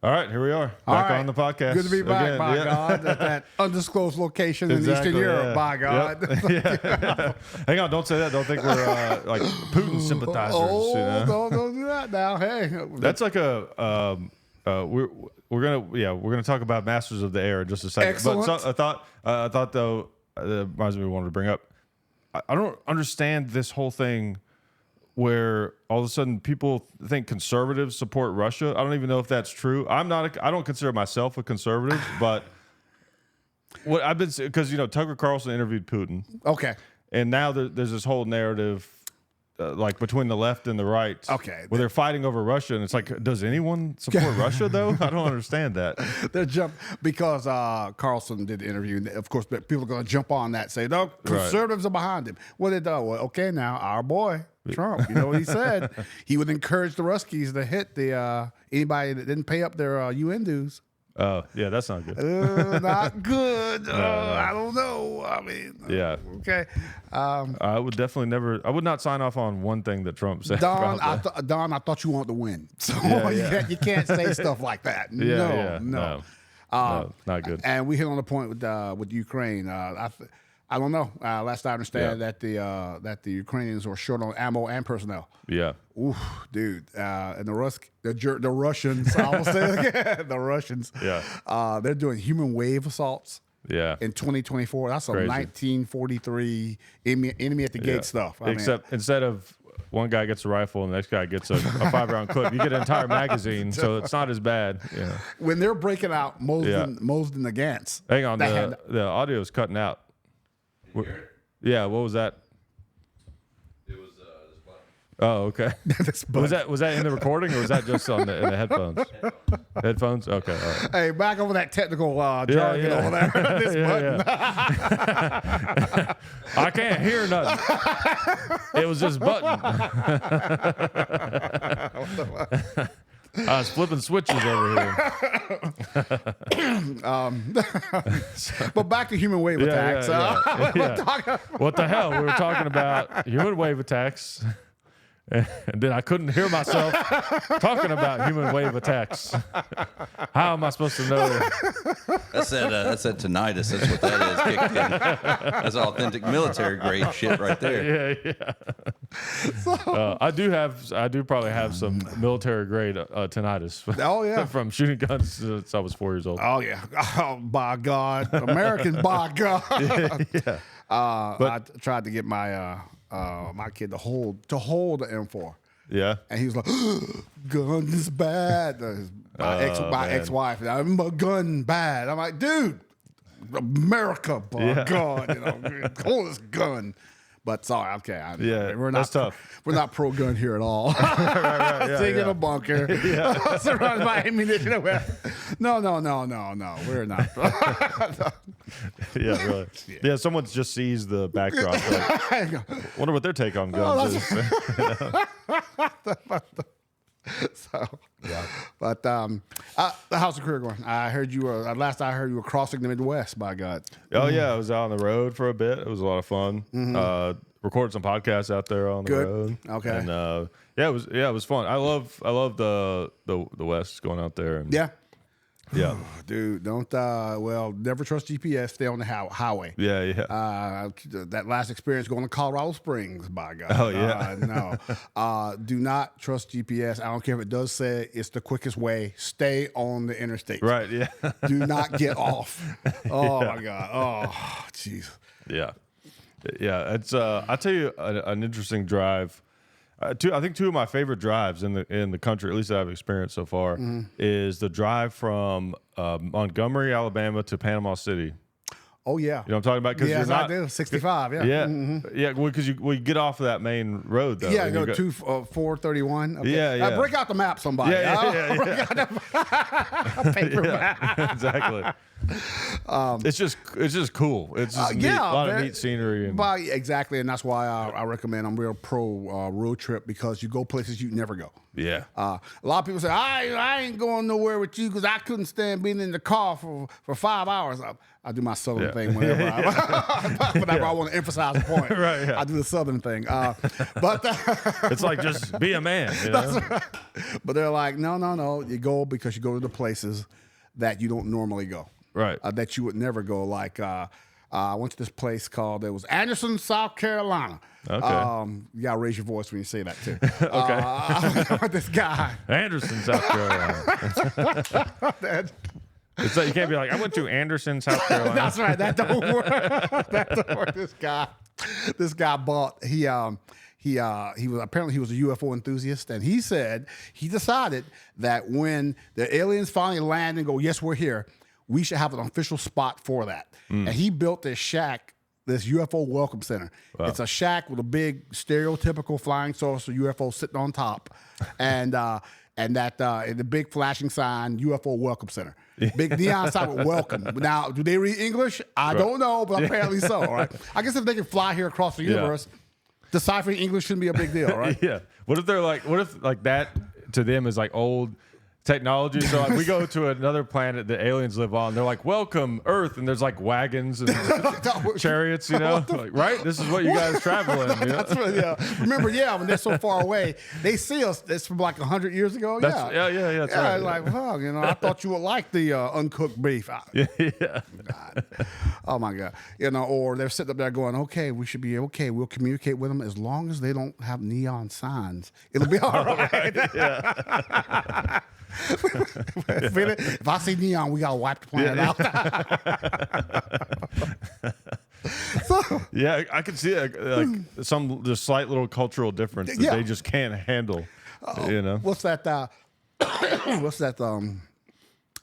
All right, here we are. Back on the podcast. Good to be back, again. by God. At that undisclosed location in Eastern Europe, by God. Yep. Hang on, don't say that. Don't think we're like Putin sympathizers. Don't do that now. Hey. That's like a we're gonna talk about Masters of the Air in just a second. Excellent. But I thought though, that reminds me, wanted to bring up. I don't understand this whole thing where all of a sudden people think conservatives support Russia. I don't even know if that's true. I don't consider myself a conservative, but what I've been, because Tucker Carlson interviewed Putin. Okay. And now there's this whole narrative like between the left and the right. Okay. Where they're fighting over Russia, and it's like, does anyone support Russia though? I don't understand that. They're because Carlson did the interview, and of course people are going to jump on that and say, no, conservatives are behind him. Well, well, okay, now our boy Trump, you know what he said? He would encourage the Ruskies to hit the anybody that didn't pay up their UN dues. Oh, yeah, that's not good. Not good. No. I don't know. I mean, yeah. Okay. I would definitely never. I would not sign off on one thing that Trump said. Don, I thought you wanted to win, so you can't say stuff like that. No, not good. And we hit on the point with Ukraine. I don't know. Last I understand that the Ukrainians were short on ammo and personnel. Yeah. Ooh, dude. And the Russians. I will say it again. The Russians. Yeah. They're doing human wave assaults. Yeah. In 2024, that's a 1943 enemy at the gate stuff. Except instead of one guy gets a rifle and the next guy gets a 5-round clip, you get an entire magazine, so it's not as bad. Yeah. When they're breaking out Mosden the Gantz. Hang on, the audio is cutting out. Yeah, what was that? It was this button. Oh, okay. Was that in the recording, or was that just in the headphones? Headphones? Okay. All right. Hey, back over that technical jargon over there. This button. I can't hear nothing. It was this button. I was flipping switches over here. But back to human wave attacks. What the hell? We were talking about human wave attacks. And then I couldn't hear myself talking about human wave attacks. How am I supposed to know? That's that tinnitus. That's what that is. Kicked in. That's authentic military grade shit right there. Yeah. I do probably have some military grade tinnitus. Oh yeah, from shooting guns since I was 4 years old. Oh yeah. Oh by God, American by God. Yeah. I tried to get my my kid to hold the M4. Yeah. And he was like, gun is bad. My ex-wife, I'm a gun bad. I'm like, dude, America, by God, hold this gun. But sorry, okay. We're not, that's tough. We're not pro-gun here at all. right. Sitting in a bunker, surrounded by ammunition. No, we're not. Yeah, really. Yeah, someone just sees the backdrop. Like, wonder what their take on guns is. But how's the career going? I heard you were last I heard you were crossing the Midwest. By God. Oh yeah, I was out on the road for a bit. It was a lot of fun. Recorded some podcasts out there on the road. Okay. And it was fun. I love the West, going out there. And, yeah. Dude, don't never trust GPS. Stay on the highway. That last experience going to Colorado Springs, by God. Oh yeah. No. Do not trust GPS. I don't care if it does say it's the quickest way. Stay on the interstate. Right. Yeah. Do not get off. Oh my God. Oh jeez. Yeah. It's I'll tell you an interesting drive. I think two of my favorite drives in the country, at least that I've experienced so far, is the drive from Montgomery, Alabama to Panama City. Oh yeah, you know what I'm talking about? Yes, I do. 65. Yeah. Yeah. Because you get off of that main road though. Yeah, go 431. Okay. Yeah. Break out the map, somebody. Yeah. Paper map. Exactly. It's just cool. It's just neat. A lot of neat scenery. And But exactly, and that's why I recommend. I'm real pro road trip because you go places you never go. yeah. A lot of people say I ain't going nowhere with you because I couldn't stand being in the car for 5 hours. I do my southern thing whenever I want to emphasize a point. Right, yeah. I do the southern thing. But It's like just be a man. You know? right. But they're like, no. You go because you go to the places that you don't normally go. Right. That you would never go. Like I went to this place called, it was Anderson, South Carolina. Okay. You gotta raise your voice when you say that too. Okay. This guy. Anderson, South Carolina. It's like you can't be like, I went to Anderson, South Carolina. That's right. That don't work. That don't work. This guy bought. He was apparently he was a UFO enthusiast, and he said he decided that when the aliens finally land and go, yes, we're here, we should have an official spot for that. And he built this shack, this UFO Welcome Center. Wow. It's a shack with a big stereotypical flying saucer UFO sitting on top, and the big flashing sign, UFO Welcome Center. Big neon sign with welcome. Now, do they read English? I don't know, but apparently so, right? I guess if they can fly here across the universe, deciphering English shouldn't be a big deal, right? Yeah. What if that to them is like old technology? So like we go to another planet that aliens live on. They're like, welcome Earth, and there's like wagons and chariots, you know, like, right? This is what you guys travel in. You know? That's right, yeah. Remember, when they're so far away, they see us. It's from like 100 years ago. That's right. Like, well, I thought you would like the uncooked beef. Yeah. God. Oh my God. Or they're sitting up there going, okay, we should be okay. We'll communicate with them as long as they don't have neon signs. It'll be all right. Yeah. If I see neon, we gotta wipe the planet out. Yeah, I can see like some just slight little cultural difference that they just can't handle. You know, what's that? What's that?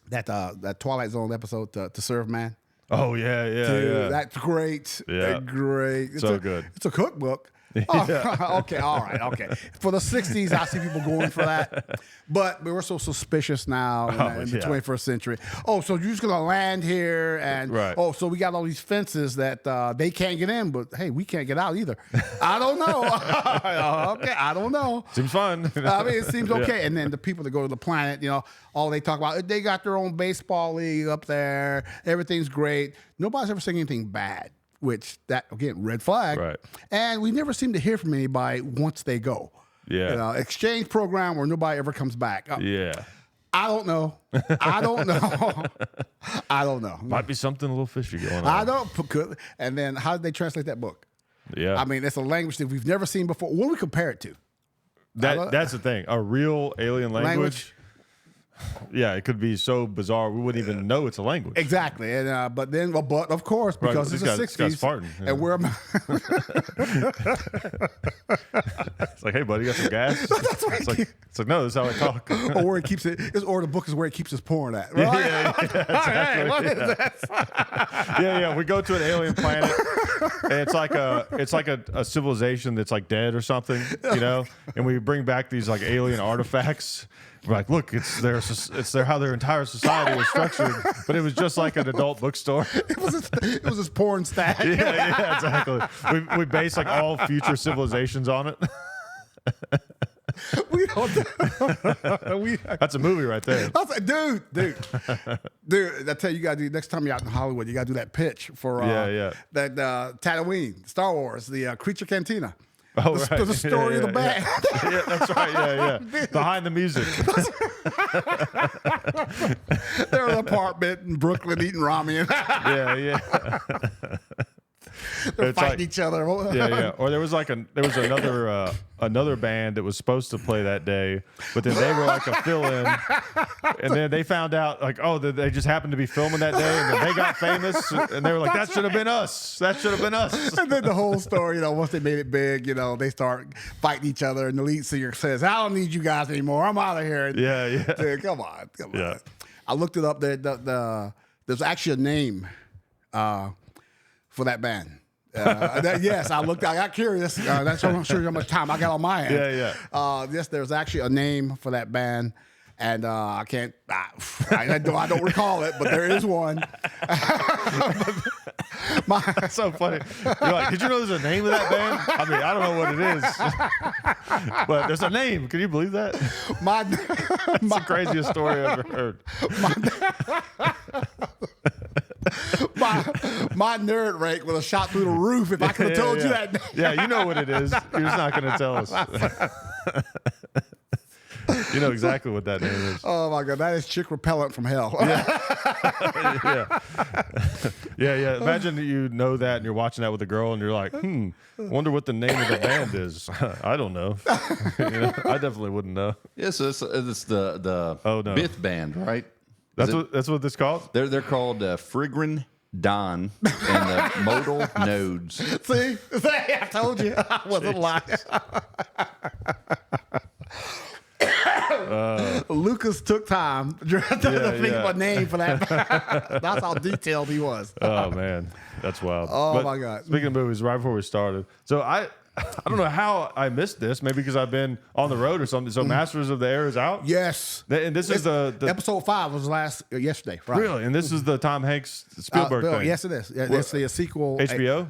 That Twilight Zone episode, To Serve Man. Oh yeah. That's great. Yeah, great. It's good. It's a cookbook. Okay, all right, okay. For the 60s, I see people going for that. But we're so suspicious now in the 21st century. Oh, so you're just going to land here and, so we got all these fences that they can't get in, but hey, we can't get out either. I don't know. Okay, I don't know. Seems fun. I mean, it seems okay. And then the people that go to the planet, all they talk about, they got their own baseball league up there. Everything's great. Nobody's ever saying anything bad. Which again, red flag. Right. And we never seem to hear from anybody once they go. Yeah. Exchange program where nobody ever comes back. Yeah. I don't know. I don't know. Might be something a little fishy going on. I don't. And then how did they translate that book? Yeah. I mean, it's a language that we've never seen before. What do we compare it to? That's the thing. A real alien language. Yeah, it could be so bizarre we wouldn't even know it's a language. Exactly, and but of course because it's the 60s, and we're it's like, hey buddy, you got some gas? That's right. It's like no, this is how I talk. Or where it keeps it, or the book is where it keeps his porn at. Right? Yeah, exactly. Hey, what is that? Yeah. We go to an alien planet, and it's like a civilization that's like dead or something, and we bring back these like alien artifacts. We're like, look, it's their how their entire society is structured, but it was just like an adult bookstore. It was his porn stack. Yeah, exactly. We base like all future civilizations on it. We don't. That's a movie right there. I was like, dude. I tell you, gotta do next time you're out in Hollywood. You gotta do that pitch for that Tatooine, Star Wars, the Creature Cantina. Oh, right. The story of the band. Yeah, that's right. Yeah. Behind the music. They're in an apartment in Brooklyn eating ramen. Yeah. They're fighting each other. Yeah. Or there was another band that was supposed to play that day, but then they were like a fill-in, and then they found out like, oh, they just happened to be filming that day, and then they got famous, and they were like, that should have been us. That should have been us. And then the whole story, once they made it big, they start fighting each other, and the lead singer says, "I don't need you guys anymore. I'm out of here." Yeah. Dude, come on. I looked it up. There's actually a name for that band. Yes, I got curious. That's I'm not sure how much time I got on my end. Yeah. Yes, there's actually a name for that band. And I can't, I don't recall it, but there is one. That's so funny. You're like, did you know there's a name of that band? I mean, I don't know what it is, but there's a name. Can you believe that? It's the craziest story I've ever heard. My nerd rate would have shot through the roof if I could have told you that name. Yeah, you know what it is. You're just not going to tell us. You know exactly what that name is. Oh my God, that is chick repellent from hell. Yeah. Imagine that you know that and you're watching that with a girl and you're like, wonder what the name of the band is. I don't know. I definitely wouldn't know. Yeah, so it's the Bith band, right? That's what this called? They're called Frigrin Don and the Modal Nodes. See, I told you I wasn't lying. Lucas took time to think of a name for that. That's how detailed he was. Oh man, that's wild. Oh my God. Speaking of movies, right before we started, so I don't know how I missed this. Maybe because I've been on the road or something. So Masters of the Air is out. Yes, and this is the episode 5 was yesterday. Friday. Really, and this is the Tom Hanks Spielberg thing. Yes, it is. It's the sequel. HBO?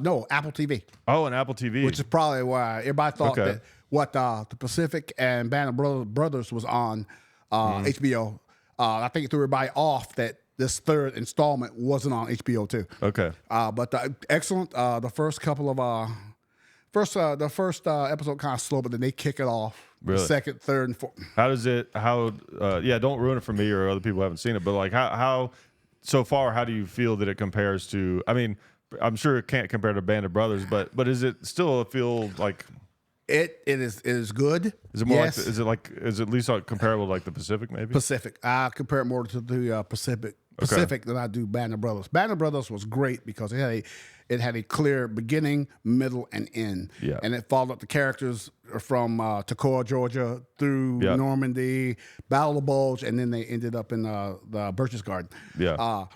No, Apple TV. Oh, and Apple TV, which is probably why everybody thought that what the Pacific and Band of Brothers was on HBO. I think it threw everybody off that this third installment wasn't on HBO too. Okay, but excellent. The first couple of the first episode kind of slow, but then they kick it off. Really? The second, third, and fourth. How does it? Don't ruin it for me or other people who haven't seen it. But like, how so far? How do you feel that it compares to? I mean, I'm sure it can't compare to Band of Brothers, but is it still feel like? It is good. Is it more like is it at least like comparable to like the Pacific maybe? Pacific. I compare it more to the Pacific than I do Band of Brothers. Band of Brothers was great because it had a clear beginning, middle, and end. Yeah. And it followed up the characters from Toccoa, Georgia, through Normandy, Battle of the Bulge, and then they ended up in the Birch's Garden. Yeah.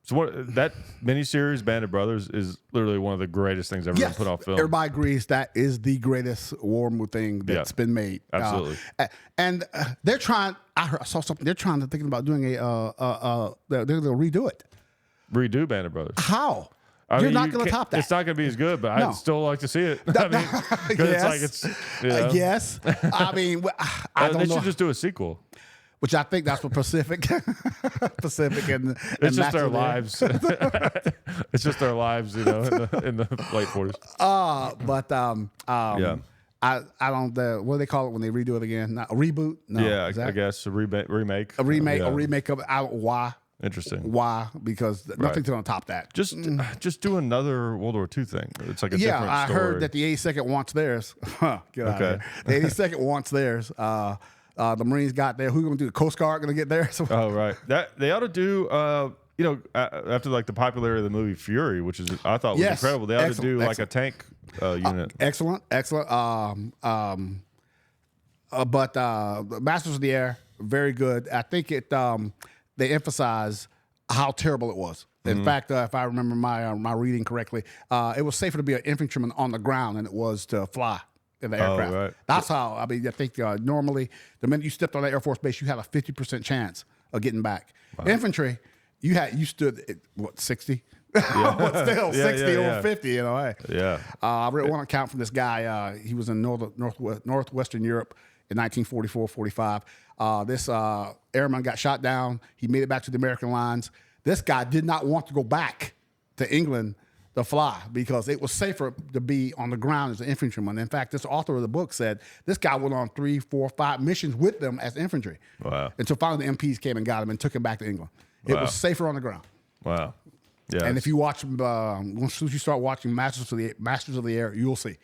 So that miniseries, Band of Brothers, is literally one of the greatest things ever been put on film. Everybody agrees that is the greatest war movie thing that's been made. Absolutely. And they're trying. I saw something. They're thinking about doing they're going to redo it. Redo Band of Brothers. How? You're not going to top that. It's not going to be as good, but I'd still like to see it. I mean, yes. Yes. I mean, I don't know. They should just do a sequel. Which I think that's what Pacific and it's just their lives. It's just their lives, in the late 40s. I don't. What do they call it when they redo it again? Not a reboot? No. Yeah, I guess a remake. A remake of it. Why? Interesting. Why? Because nothing's going to top that. Just do another World War II thing. It's like a different story. I heard that the 82nd wants theirs. Get out of here. The 82nd wants theirs. The Marines got there. Who's going to do? The Coast Guard going to get theirs? Oh, right. That they ought to do. After like the popularity of the movie Fury, which I thought was incredible. They ought to do like a tank unit. Excellent. But Masters of the Air, very good. I think they emphasize how terrible it was. In fact, if I remember my reading correctly, it was safer to be an infantryman on the ground than it was to fly in the aircraft. Right. That's how. I mean, I think normally the minute you stepped on that Air Force base, you had a 50% chance of getting back. Wow. Infantry, you stood at what 60. But still, 60 over 50, Hey. Yeah. I read one account from this guy. He was in northwestern Europe in 1944, 45. This airman got shot down. He made it back to the American lines. This guy did not want to go back to England to fly because it was safer to be on the ground as an infantryman. In fact, this author of the book said this guy went on 3, 4, 5 missions with them as infantry. Wow. Until finally the MPs came and got him and took him back to England. It was safer on the ground. Wow. Yeah. And if you watch, as soon as you start watching Masters of the Air, you'll see,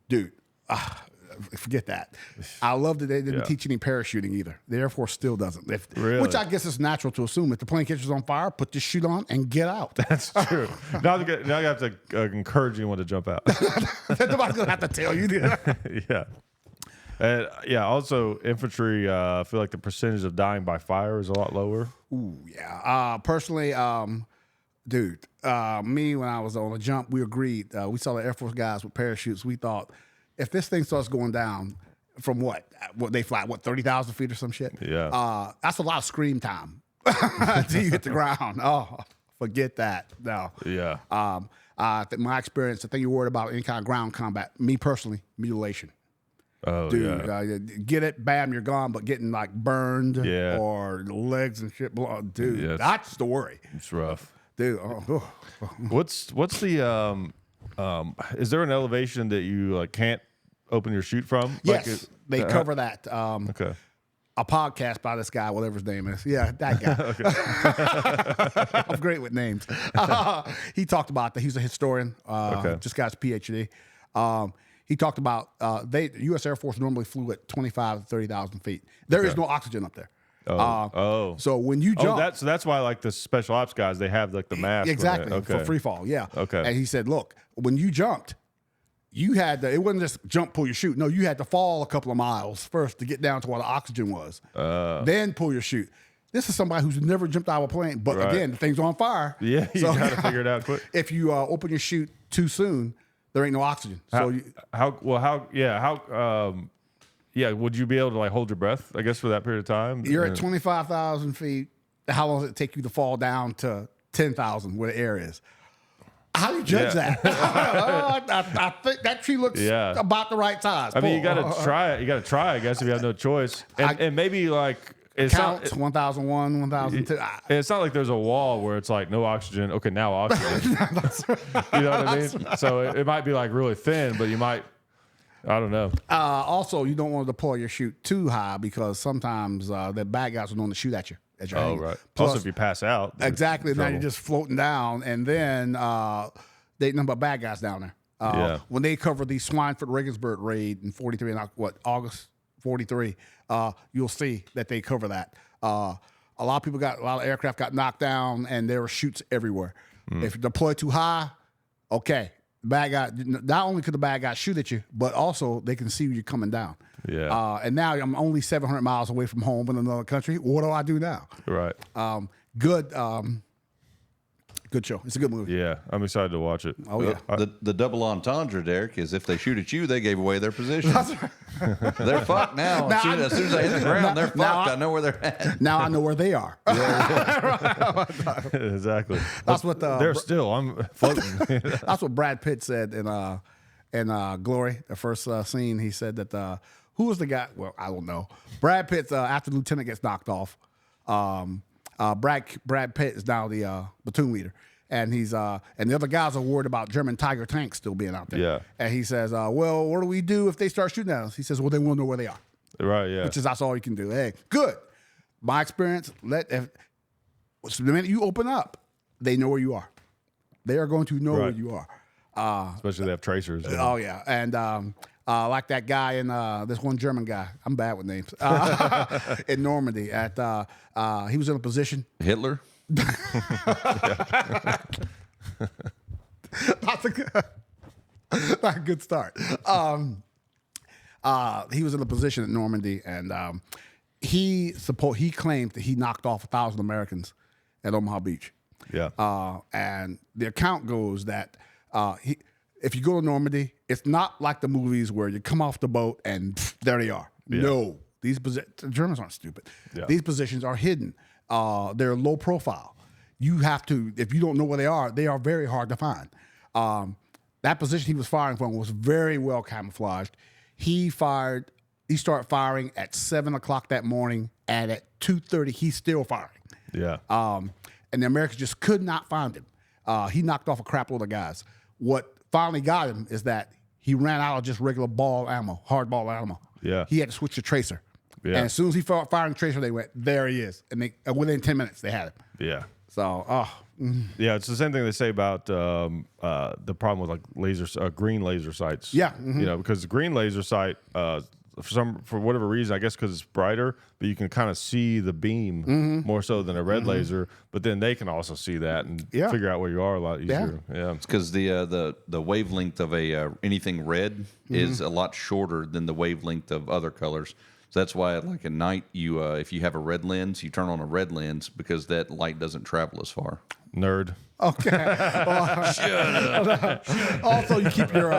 dude. Forget that. I love that they didn't teach any parachuting either. The Air Force still doesn't. Really? Which I guess is natural to assume. If the plane catches on fire, put the chute on and get out. That's true. now I have to encourage anyone to jump out. Nobody's going to have to tell you. Yeah. And also infantry, I feel like the percentage of dying by fire is a lot lower. Ooh, yeah. Personally, dude, me, when I was on a jump, we agreed. We saw the Air Force guys with parachutes. We thought, if this thing starts going down, from what they fly, 30,000 feet or some shit. Yeah. That's a lot of scream time until you hit the ground. Oh, forget that. No. Yeah. My experience, the thing you're worried about any kind of ground combat, me personally, mutilation. Oh, Dude, yeah. Get it, bam, you're gone. But getting like burned or legs and shit, dude, that's the worry. It's rough. Dude, What's the is there an elevation that you like can't open your chute from? Yes, they cover that. Okay. A podcast by this guy, whatever his name is. Yeah, that guy. I'm great with names. He talked about that. He's a historian. Just got his PhD. He talked about the U.S. Air Force normally flew at 25 to 30,000 feet. There is no oxygen up there. So when you jump, so that's why like the special ops guys, they have like the mask exactly for free fall. Yeah. Okay. And he said, look, when you jumped, you had to. It wasn't just jump, pull your chute. No, you had to fall a couple of miles first to get down to where the oxygen was. Then pull your chute. This is somebody who's never jumped out of a plane, but again, the thing's on fire. Yeah, you gotta figure it out quick. If you open your chute too soon, there ain't no oxygen. Would you be able to like hold your breath, I guess, for that period of time? You're at 25,000 feet. How long does it take you to fall down to 10,000 where the air is? How do you judge that? I think that tree looks about the right size. I mean, you got to try it. You got to try, I guess, if you have no choice. And maybe like it's counts 1,001, 1,002. It's not like there's a wall where it's like no oxygen. Okay, now oxygen. You know what I mean? So it might be like really thin, but you might. I don't know. Also, you don't want to deploy your chute too high because sometimes the bad guys are known to shoot at you. Oh, right. Plus, if you pass out. Exactly. Now you're just floating down, and then they number bad guys down there. When they covered the Schweinfurt Regensburg raid in 43, August 43, you'll see that they cover that. A lot of aircraft got knocked down, and there were chutes everywhere. If you deploy too high, okay. Bad guy. Not only could the bad guy shoot at you, but also they can see you coming down. Yeah. And now I'm only 700 miles away from home in another country. What do I do now? Right. Good show. It's a good movie. Yeah, I'm excited to watch it. Oh yeah. The double entendre, Derrick, is if they shoot at you, they gave away their position. They're fucked now. As soon as they hit the ground, they're fucked. I know where they're at. Now I know where they are. Exactly. That's what they're still. I'm floating. That's what Brad Pitt said in Glory, the first scene. He said that who was the guy? Well, I don't know. Brad Pitt after the lieutenant gets knocked off. Brad Pitt is now the platoon leader, and he's and the other guys are worried about German Tiger tanks still being out there. Yeah. And he says, "Well, what do we do if they start shooting at us?" He says, "Well, they won't know where they are." Right. Yeah. Which is that's all you can do. Hey, good. My experience. The minute you open up, they know where you are. They are going to know where you are. Especially they have tracers. Oh yeah, and like that guy in this one German guy. I'm bad with names. In Normandy, he was in a position. Hitler. That's a good start. He was in a position at Normandy, and he claimed that he knocked off 1,000 Americans at Omaha Beach. Yeah. And the account goes that if you go to Normandy, it's not like the movies where you come off the boat and there they are. Yeah. No, the Germans aren't stupid. Yeah. These positions are hidden. They're low profile. You have to, if you don't know where they are very hard to find. That position he was firing from was very well camouflaged. He started firing at 7 o'clock that morning, and at 2:30 he's still firing. Yeah. And the Americans just could not find him. He knocked off a crap load of guys. What finally got him is that he ran out of just regular ball ammo, hard ball ammo. Yeah. He had to switch to tracer. Yeah. And as soon as he firing tracer, they went, there he is. And within 10 minutes, they had him. Yeah. So, yeah, it's the same thing they say about the problem with like green laser sights. Yeah. You know, because the green laser sight, for whatever reason, I guess because it's brighter, but you can kind of see the beam more so than a red laser. But then they can also see that and figure out where you are a lot easier. Yeah, it's because the wavelength of anything red is a lot shorter than the wavelength of other colors. So that's why, like at night, you if you have a red lens, you turn on a red lens because that light doesn't travel as far. Nerd. Okay. Also, you keep your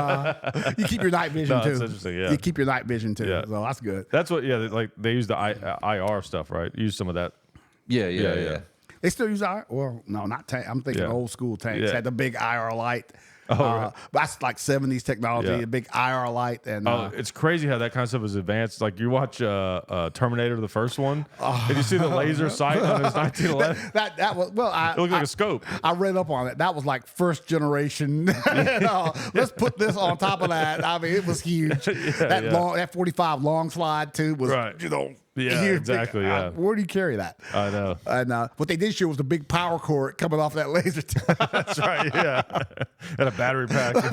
night vision No, too. that's interesting, yeah. You keep your night vision too. Yeah. So that's good. That's what. Yeah, like they use the IR stuff, right? Use some of that. Yeah. They still use IR. Well, no, not tank. I'm thinking old school tanks Yeah. had the big IR light. Right. But that's like 70s technology, Yeah. a big IR light. And It's crazy how that kind of stuff is advanced. Like you watch Terminator, the first one, and you see the laser sight on his 1911. that was It looked like a scope. I read up on it. That was like first generation. Let's put this on top of that. I mean, it was huge. That 45 long slide too was Yeah, huge. exactly. Yeah, Where do you carry that? I know. And what they did show was the big power cord coming off that laser. That's right. Yeah, and a battery pack. But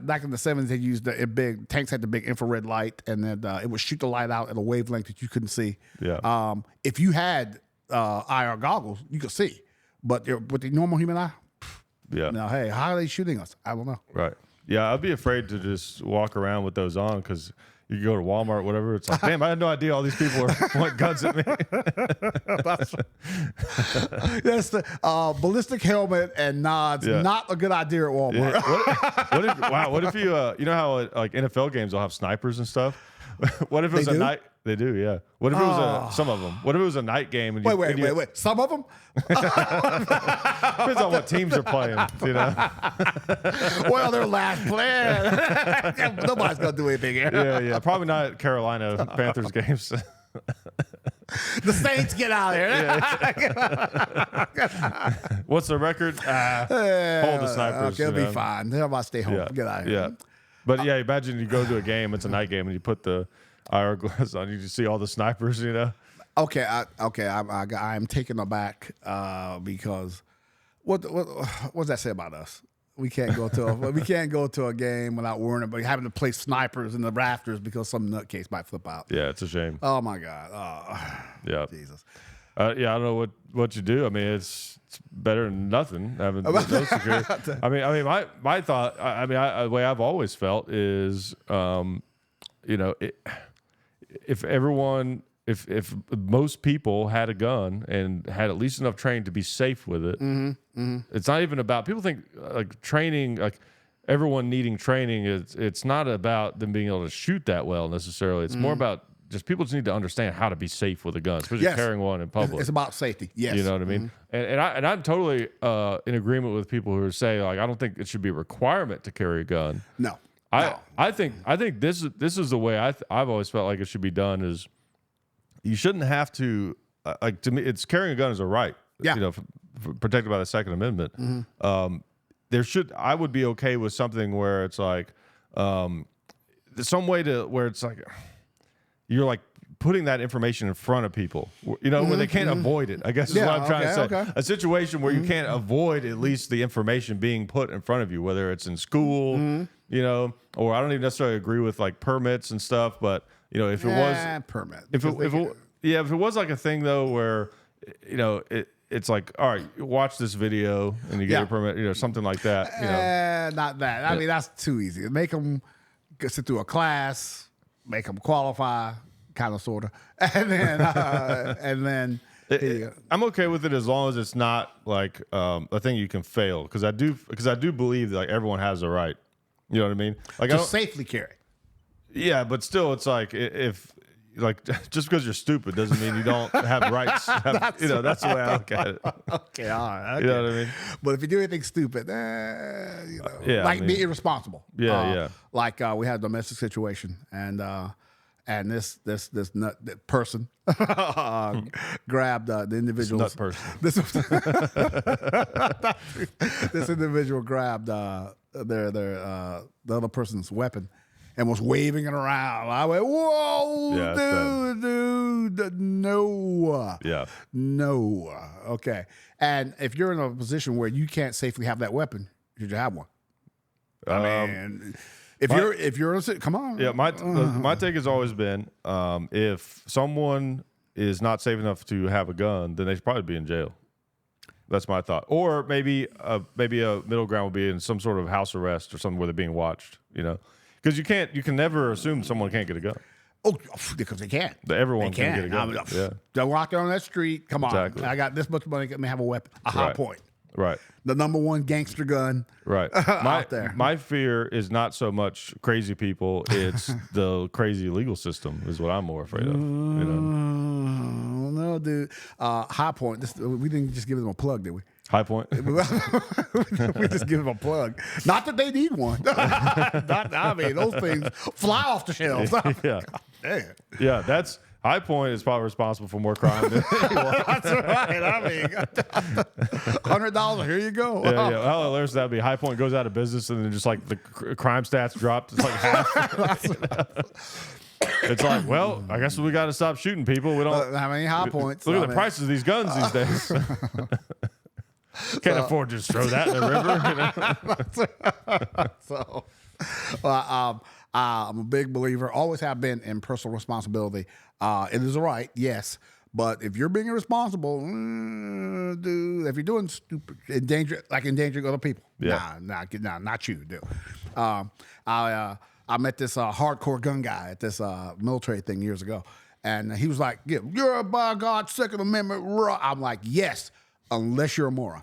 back in the 70s, they used the big tanks had the big infrared light, and then it would shoot the light out at a wavelength that you couldn't see. Yeah. If you had IR goggles, you could see, but with the normal human eye, Yeah. now, hey, how are they shooting us? I don't know. Right. Yeah, I'd be afraid to just walk around with those on because you can go to Walmart, whatever. It's like, damn, I had no idea all these people were pointing guns at me. That's the ballistic helmet and nods. Yeah. Not a good idea at Walmart. Yeah. What if you, you know how like NFL games will have snipers and stuff? What if it was a night? They do, yeah. What if it was some of them? What if it was a night game? And Wait. Some of them? Depends on what teams are playing, you know? Well, they're last playing. Nobody's going to do anything here. Yeah. Probably not Carolina Panthers games. The Saints get out of here. What's the record? Hold the snipers. Okay, it'll be fine. They're about to stay home. Get out of here. Yeah. But yeah, imagine you go to a game, it's a night game, and you put the IR glass on, you just see all the snipers, you know? Okay, I'm taken aback because what does that say about us? We can't go to a game without worrying about having to place snipers in the rafters because some nutcase might flip out. Yeah, it's a shame. Oh my God. Oh, Yeah. Jesus. Yeah, I don't know what you do. I mean, it's better than nothing having no security. I mean, my thought. The way I've always felt is, you know, if most people had a gun and had at least enough training to be safe with it, it's not even about. People think like training, like everyone needing training. It's not about them being able to shoot that well necessarily. It's more about. Just people just need to understand how to be safe with a gun, especially carrying one in public. It's about safety. Yes. You know what I mean? And I'm totally in agreement with people who are saying like I don't think it should be a requirement to carry a gun. No. I think this is the way I've always felt like it should be done is you shouldn't have to like to me it's carrying a gun is a right. Yeah. You know, protected by the Second Amendment. I would be okay with something where it's like some way to where it's like you're like putting that information in front of people, you know, where they can't avoid it. I guess is what I'm trying to say. Okay. A situation where you can't avoid at least the information being put in front of you, whether it's in school, you know, or I don't even necessarily agree with like permits and stuff, but you know, if it was permit, if it was like a thing though, where you know it's like, all right, watch this video and you get your permit, you know, something like that. You know, not that. I mean, that's too easy. Make them sit through a class. Make them qualify, kind of, sort of, and then I'm okay with it as long as it's not like a thing you can fail because I do believe that like everyone has a right. You know what I mean? Like to safely carry. Yeah, but still, it's like if like just because you're stupid doesn't mean you don't have rights. You know, that's the way I look at it. Okay, all right. Okay. You know what I mean? But if you do anything stupid, you know, like be irresponsible. Yeah. Like we had a domestic situation, and this that person grabbed the individual. Nut person. This individual grabbed the other person's weapon. And was waving it around. I went, whoa, dude, no. Yeah. No. Okay. And if you're in a position where you can't safely have that weapon, you should have one. I mean, if you're come on. Yeah, my take has always been if someone is not safe enough to have a gun, then they should probably be in jail. That's my thought. Or maybe a middle ground would be in some sort of house arrest or something where they're being watched, you know. because you can never assume someone can't get a gun. Oh, because they can't. Everyone They can get a gun. I mean, Yeah. Don't walk out on that street. Come on. Exactly. I got this much money. Let me have a weapon. A high point. Right. The number one gangster gun out there. My fear is not so much crazy people; it's the crazy legal system is what I'm more afraid of. No, dude. High Point. We didn't just give them a plug, did we? High Point. We just give them a plug. Not that they need one. I mean, those things fly off the shelves. Yeah. Damn. Yeah, that's High Point is probably responsible for more crime than anyone. That's right. I mean, $100. Here you go. Yeah. How hilarious that'd be. High Point goes out of business, and then just like the crime stats dropped. It's like half. It's like, well, I guess we got to stop shooting people. We don't have any High Points. Look at the prices of these guns these days. Can't afford to just throw that in the river. So, I'm a big believer, always have been, in personal responsibility. It is a right, yes. But if you're being irresponsible, dude, if you're doing stupid, endangering other people, not you, dude. I met this hardcore gun guy at this military thing years ago, and he was like, "Yeah, you're a by God Second Amendment." I'm like, "Yes, unless you're a moron.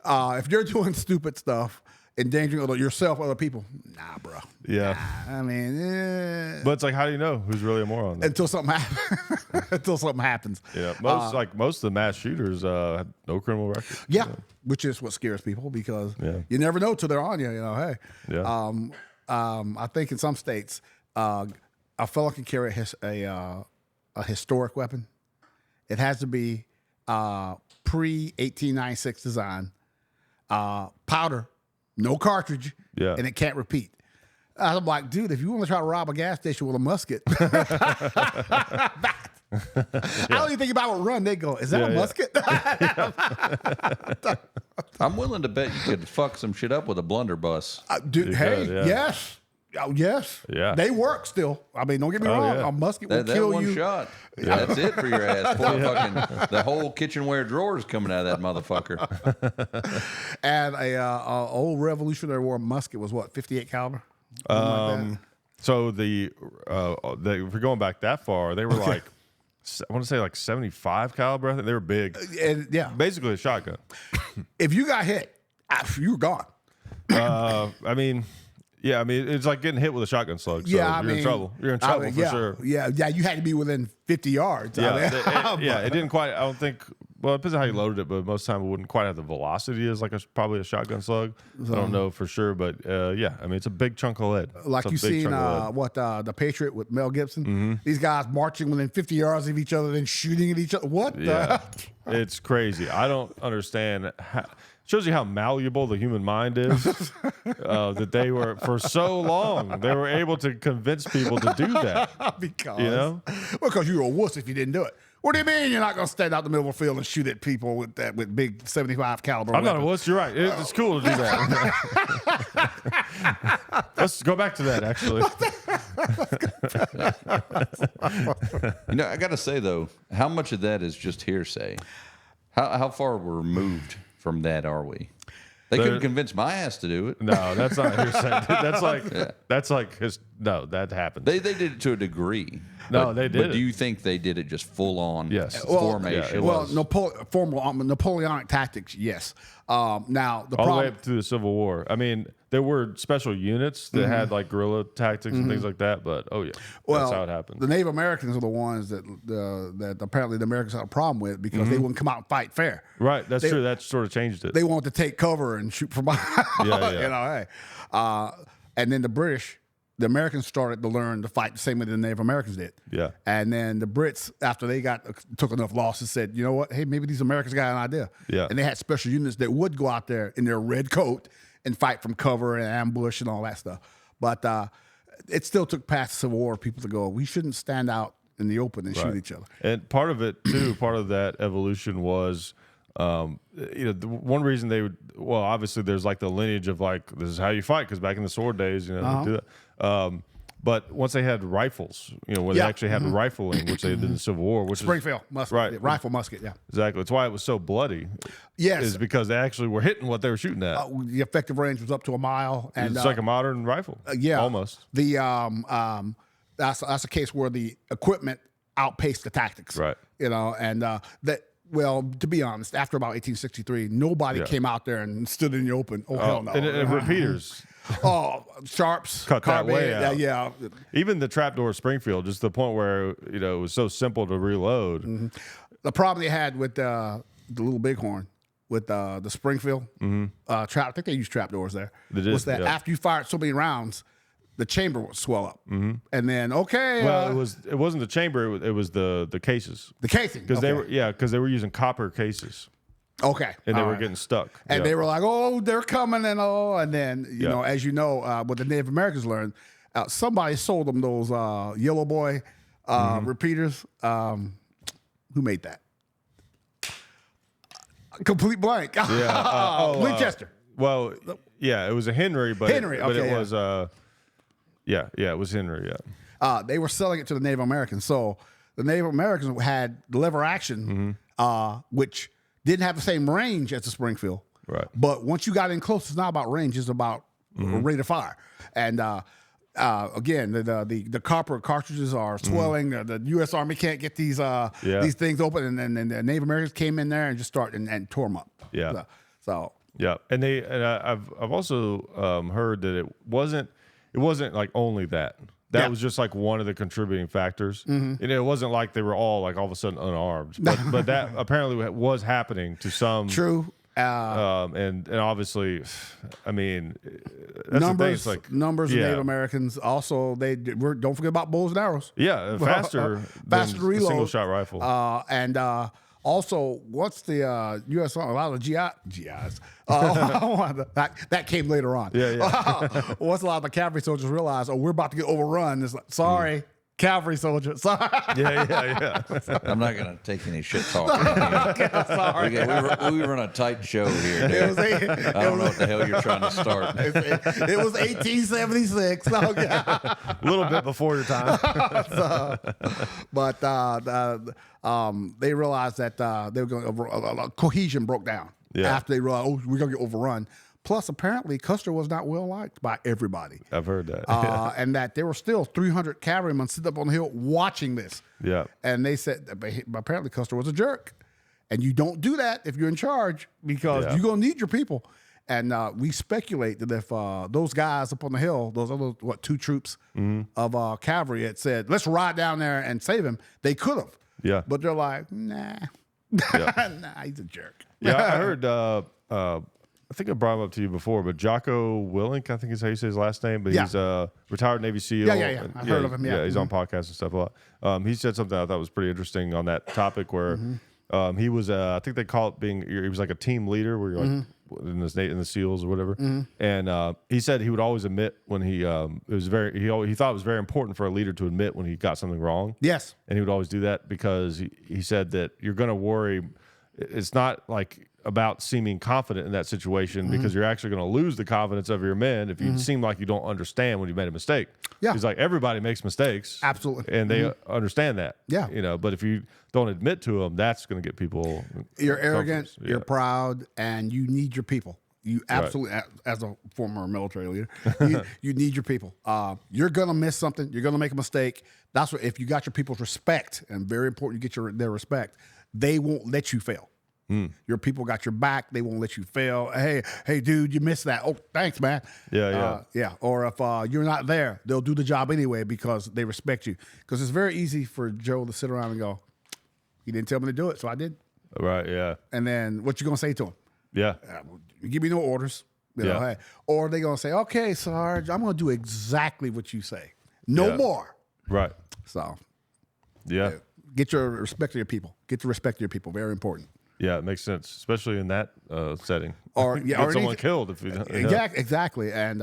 If you're doing stupid stuff, endangering yourself, other people, nah, bro. Yeah, nah, I mean, but it's like, how do you know who's really a moron? Until something happens. Until something happens. Yeah, most of the mass shooters have no criminal record. Yeah, which is what scares people because you never know till they're on you. You know, hey. Yeah. I think in some states, a fellow can carry a historic weapon. It has to be pre-1896 design, powder, no cartridge, and it can't repeat. I'm like, dude, if you want to try to rob a gas station with a musket, I don't even think about what run. They go, is that a musket? I'm willing to bet you could fuck some shit up with a blunderbuss. Dude, yes. Oh, yes. Yeah. They work still. I mean, don't get me wrong. A musket will kill one you. Shot. Yeah. That's it for your ass. Fucking, the whole kitchenware drawer is coming out of that motherfucker. And a old Revolutionary War musket was what, 58 caliber? So if we're going back that far, they were like, I want to say like 75 caliber. I think they were big. And, basically a shotgun. If you got hit, you were gone. I mean, it's like getting hit with a shotgun slug. So you're in trouble. You're in trouble for sure. Yeah, you had to be within 50 yards. Yeah, it didn't quite. I don't think. Well, it depends on how you loaded it, but most of the time it wouldn't quite have the velocity as like probably a shotgun slug. I don't know for sure, but I mean, it's a big chunk of lead. Like you seen the Patriot with Mel Gibson? Mm-hmm. These guys marching within 50 yards of each other, then shooting at each other. What? Yeah, it's crazy. I don't understand. Shows you how malleable the human mind is. That they were for so long they were able to convince people to do that. Because you were a wuss if you didn't do it. What do you mean you're not going to stand out the middle of the field and shoot at people with big 75 caliber? I'm not a wuss. You're right. It's cool to do that. Let's go back to that. Actually, I got to say though, how much of that is just hearsay? How far we're removed from that are we? They couldn't convince my ass to do it. No, that's not hearsay. That happened. They did it to a degree. No, they did. But do you think they did it just full on? Yes. Formation. Napoleonic tactics. Yes. Now the all the way up through the Civil War. I mean, there were special units that had like guerrilla tactics and things like that. But that's how it happened. The Native Americans are the ones that apparently the Americans had a problem with because they wouldn't come out and fight fair. Right. That's true. That sort of changed it. They wanted to take cover and shoot from behind. And then the Americans started to learn to fight the same way the Native Americans did. Yeah. And then the Brits, after they took enough losses, said, you know what? Hey, maybe these Americans got an idea. Yeah. And they had special units that would go out there in their red coat and fight from cover and ambush and all that stuff. But it still took past the Civil War for people to go, we shouldn't stand out in the open and shoot each other. And part of it, too, part of that evolution was... the one reason they would, obviously there's like the lineage of like, this is how you fight. Cause back in the sword days, they do that. But once they had rifles, when they actually had rifling, which they did in the Civil War, which Springfield musket, right, rifle musket, yeah. exactly. That's why it was so bloody. Yes, is because they actually were hitting what they were shooting at. The effective range was up to a mile, and It's like a modern rifle. yeah, almost. That's a case where the equipment outpaced the tactics, Right. And that. Well, to be honest, after about 1863, nobody came out there and stood in the open. Oh, hell no. And repeaters. Sharps. Cut that way out. Yeah. Even the trapdoor at Springfield, just the point where, it was so simple to reload. The problem they had with the Little Bighorn, with the Springfield trap, I think they used trapdoors there, was that after you fired so many rounds, the chamber would swell up, and then well, it wasn't the chamber; it was the cases, the casing, because they were using copper cases, and they were getting stuck, and they were like, oh, they're coming, and then you know, as you know, what the Native Americans learned, somebody sold them those Yellow Boy repeaters. Who made that? Complete blank. Winchester. Well, yeah, it was a Henry, but it was. Yeah, it was Henry. Yeah, they were selling it to the Native Americans. So the Native Americans had the lever action, which didn't have the same range as the Springfield. Right. But once you got in close, it's not about range; it's about rate of fire. And again, the copper cartridges are swelling. The U.S. Army can't get these things open, and then the Native Americans came in there and just started and tore them up. Yeah. So yeah, and I've also heard that it wasn't like only that. That was just like one of the contributing factors. And it wasn't like they were all of a sudden unarmed. But that apparently was happening to some. True. And obviously, I mean, that's numbers the thing. It's numbers of Native Americans. Also, don't forget about bows and arrows. Yeah, faster than to reload. A single shot rifle. And also, what's the U.S. Army? A lot of GIs. That came later on. Once a lot of the cavalry soldiers realized, we're about to get overrun. It's like, sorry, cavalry soldiers. Sorry. Yeah. I'm not going to take any shit talking. Sorry. We run a tight show here, dude. I don't know what the hell you're trying to start. It was 1876. A little bit before your time. But they realized that they were going cohesion broke down after they realized, we're going to get overrun. Plus, apparently, Custer was not well liked by everybody. I've heard that. And that there were still 300 cavalrymen sitting up on the hill watching this. Yeah. And they said, apparently, Custer was a jerk. And you don't do that if you're in charge, because you're going to need your people. And we speculate that if those guys up on the hill, those other, two troops of cavalry had said, let's ride down there and save him, they could have. Yeah. But they're like, nah. Nah, he's a jerk. Yeah, I heard, I think I brought him up to you before, but Jocko Willink, I think is how you say his last name, but he's a retired Navy SEAL. Yeah. I've heard of him, Yeah, he's on podcasts and stuff a lot. He said something I thought was pretty interesting on that topic where he was, I think they call it he was like a team leader where you're like in the SEALs or whatever. And he said he would always admit when he thought it was very important for a leader to admit when he got something wrong. Yes. And he would always do that because he said that you're going to worry. It's not like about seeming confident in that situation because you're actually going to lose the confidence of your men if you seem like you don't understand when you made a mistake. Yeah. He's like, everybody makes mistakes. Absolutely. And they understand that. Yeah. But if you don't admit to them, that's going to get people. You're arrogant, you're proud, and you need your people. You absolutely, as a former military leader, you need your people. You're going to miss something. You're going to make a mistake. That's what, if you got your people's respect, and very important, you get their respect, they won't let you fail. Your people got your back. They won't let you fail. Hey, dude, you missed that. Oh, thanks, man. Yeah. Or if you're not there, they'll do the job anyway because they respect you. Because it's very easy for Joe to sit around and go, "He didn't tell me to do it, so I did." Right. Yeah. And then what you gonna say to him? Yeah. You give me no orders. You know, hey. Or they gonna say, "Okay, Sarge, I'm gonna do exactly what you say. No more." Right. So. Yeah. Get your respect to your people. Get the respect to your people. Very important. Yeah, it makes sense, especially in that setting. Or get someone killed if you don't. Exactly. And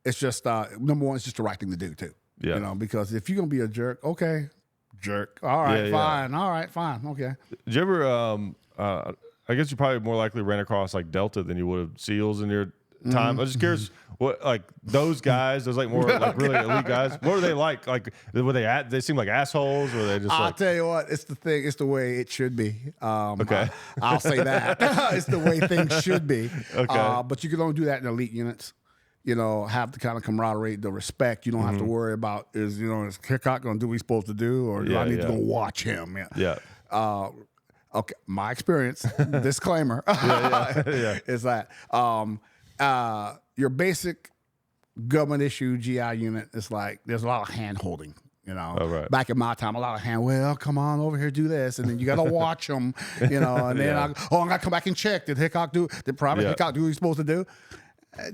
it's just number one, it's just the right thing to do too. Yeah. Because if you're gonna be a jerk, okay, jerk. All right, fine. All right, fine. Okay. Did you ever? I guess you probably more likely ran across like Delta than you would have SEALs in your time. I'm just curious what like those guys, those like more like really elite guys. What were they like? Like were they seem like assholes? Or were they just I'll like tell you what, it's the thing. It's the way it should be. Okay. I'll say that. It's the way things should be. Okay. But you can only do that in elite units. You know, have the kind of camaraderie, the respect. You don't have to worry about is Hickok going to do what he's supposed to do, or do I need to go watch him? Yeah. Okay, my experience. Disclaimer. Is that your basic government issue GI unit is like there's a lot of hand holding. You know, right. Back in my time, a lot of hand. Well, come on over here, do this, and then you got to watch them. You know, and then I'm gonna come back and check. Did Hickok do? Did Private Hickok do what he's supposed to do?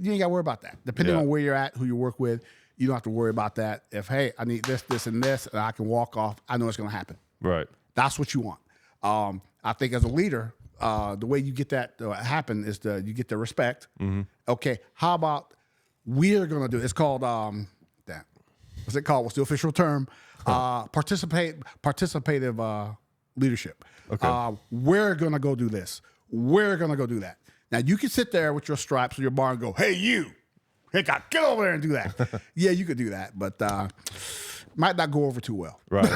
You ain't got to worry about that. Depending on where you're at, who you work with, you don't have to worry about that. If hey, I need this, this, and this, and I can walk off, I know it's gonna happen. Right. That's what you want. I think as a leader, the way you get that to happen is you get the respect. Okay, how about we're gonna do? It's called what's it called? What's the official term? Participative leadership. Okay. We're gonna go do this. We're gonna go do that. Now you can sit there with your stripes or your bar and go, "Hey, you, Hickok, get over there and do that." Yeah, you could do that, but might not go over too well. Right.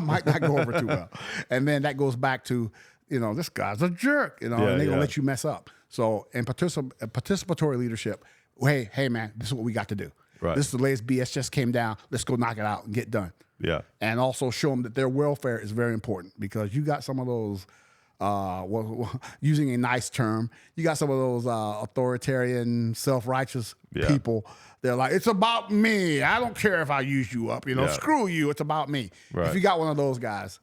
Might not go over too well. And then that goes back to, this guy's a jerk, and they're gonna let you mess up. So in participatory leadership, hey man, this is what we got to do. Right. This is the latest BS just came down. Let's go knock it out and get done. Yeah. And also show them that their welfare is very important, because you got some of those, using a nice term, you got some of those authoritarian, self-righteous people. They're like, it's about me. I don't care if I use you up. Screw you. It's about me. Right. If you got one of those guys,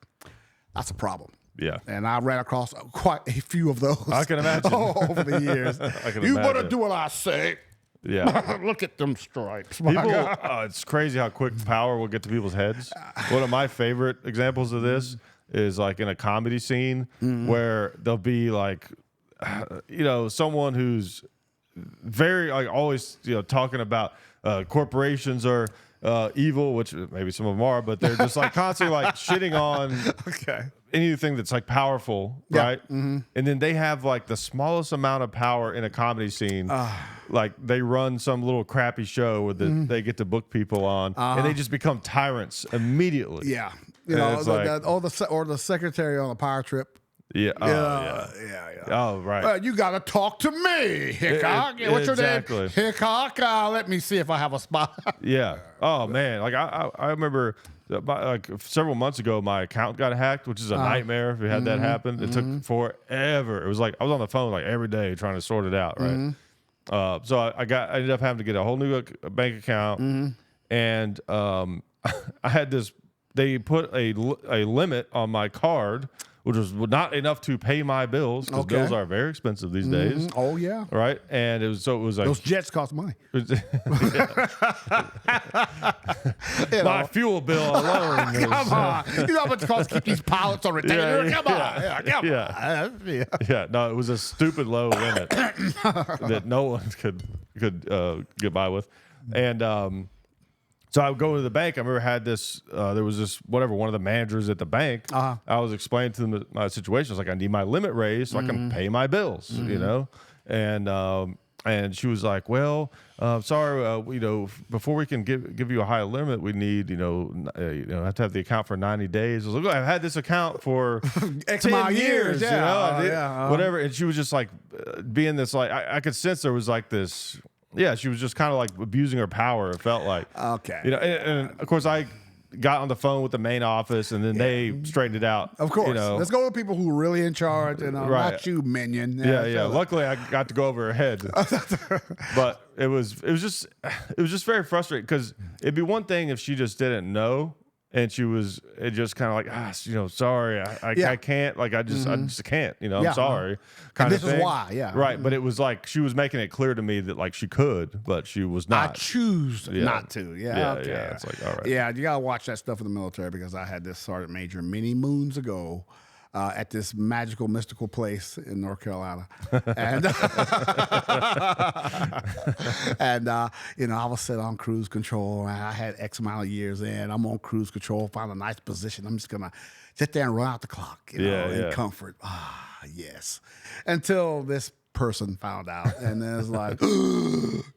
that's a problem. Yeah. And I ran across quite a few of those. I can imagine. Over the years. You better do what I say. Yeah. Look at them stripes. It's crazy how quick power will get to people's heads. One of my favorite examples of this is like in a comedy scene where there'll be like, someone who's very like always, talking about corporations are evil, which maybe some of them are, but they're just like constantly like shitting on anything that's like powerful, right? And then they have like the smallest amount of power in a comedy scene. Like they run some little crappy show where they get to book people on, and they just become tyrants immediately. Yeah. Or the secretary on a power trip. Yeah. Yeah. Oh, right. You got to talk to me, Hickok. What's your name? Exactly. Hickok. Let me see if I have a spot. Yeah. Oh, man. Like I remember like several months ago, my account got hacked, which is a nightmare if you had that happen. It took forever. It was like I was on the phone like every day trying to sort it out, right? So I ended up having to get a whole new bank account, and I had this. They put a limit on my card, which was not enough to pay my bills, because bills are very expensive these days. Oh yeah, right. And it was like those jets cost money. My fuel bill alone. Come on, you know how much it costs to keep these pilots on retainer? Come on, come on. Yeah, no, it was a stupid low limit that no one could get by with, and so I would go to the bank. I remember there was this one of the managers at the bank. I was explaining to them my situation. I was like, I need my limit raised so I can pay my bills, and she was like, well, sorry, before we can give you a higher limit, we need, have to have the account for 90 days. I was like, I've had this account for X 10 amount of years, whatever. And she was just like being this, like, I could sense there was like this. Yeah, she was just kind of like abusing her power. It felt like and of course I got on the phone with the main office, and then they straightened it out. Of course, let's go with people who are really in charge, and not you, minion. Yeah. Luckily, I got to go over her head, but it was just very frustrating, because it'd be one thing if she just didn't know. And she was just kind of like, sorry, I can't, like, I just can't, I'm sorry. And this is why, Right, but it was like she was making it clear to me that, like, she could, but she was not. I choose not to. Yeah, it's like, all right. Yeah, you got to watch that stuff in the military, because I had this sergeant major many moons ago at this magical, mystical place in North Carolina. And, I was set on cruise control, and I had X amount of years in. I'm on cruise control, found a nice position. I'm just going to sit there and run out the clock, in comfort. Yes. Until this person found out, and then it's like,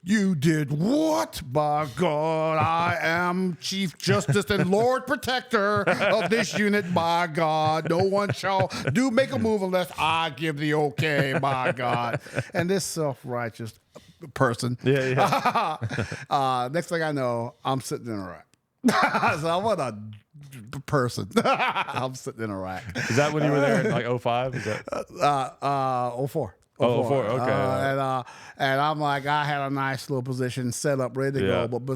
you did what? By God, I am Chief Justice and Lord Protector of this unit. By God, no one shall make a move unless I give the okay. By God, and this self-righteous person. Next thing I know, I'm sitting in Iraq. So what a person. I'm sitting in Iraq. Is that when you were there in like 05? Is that 04. Oh, 04, okay. And I'm like, I had a nice little position set up, ready to go, but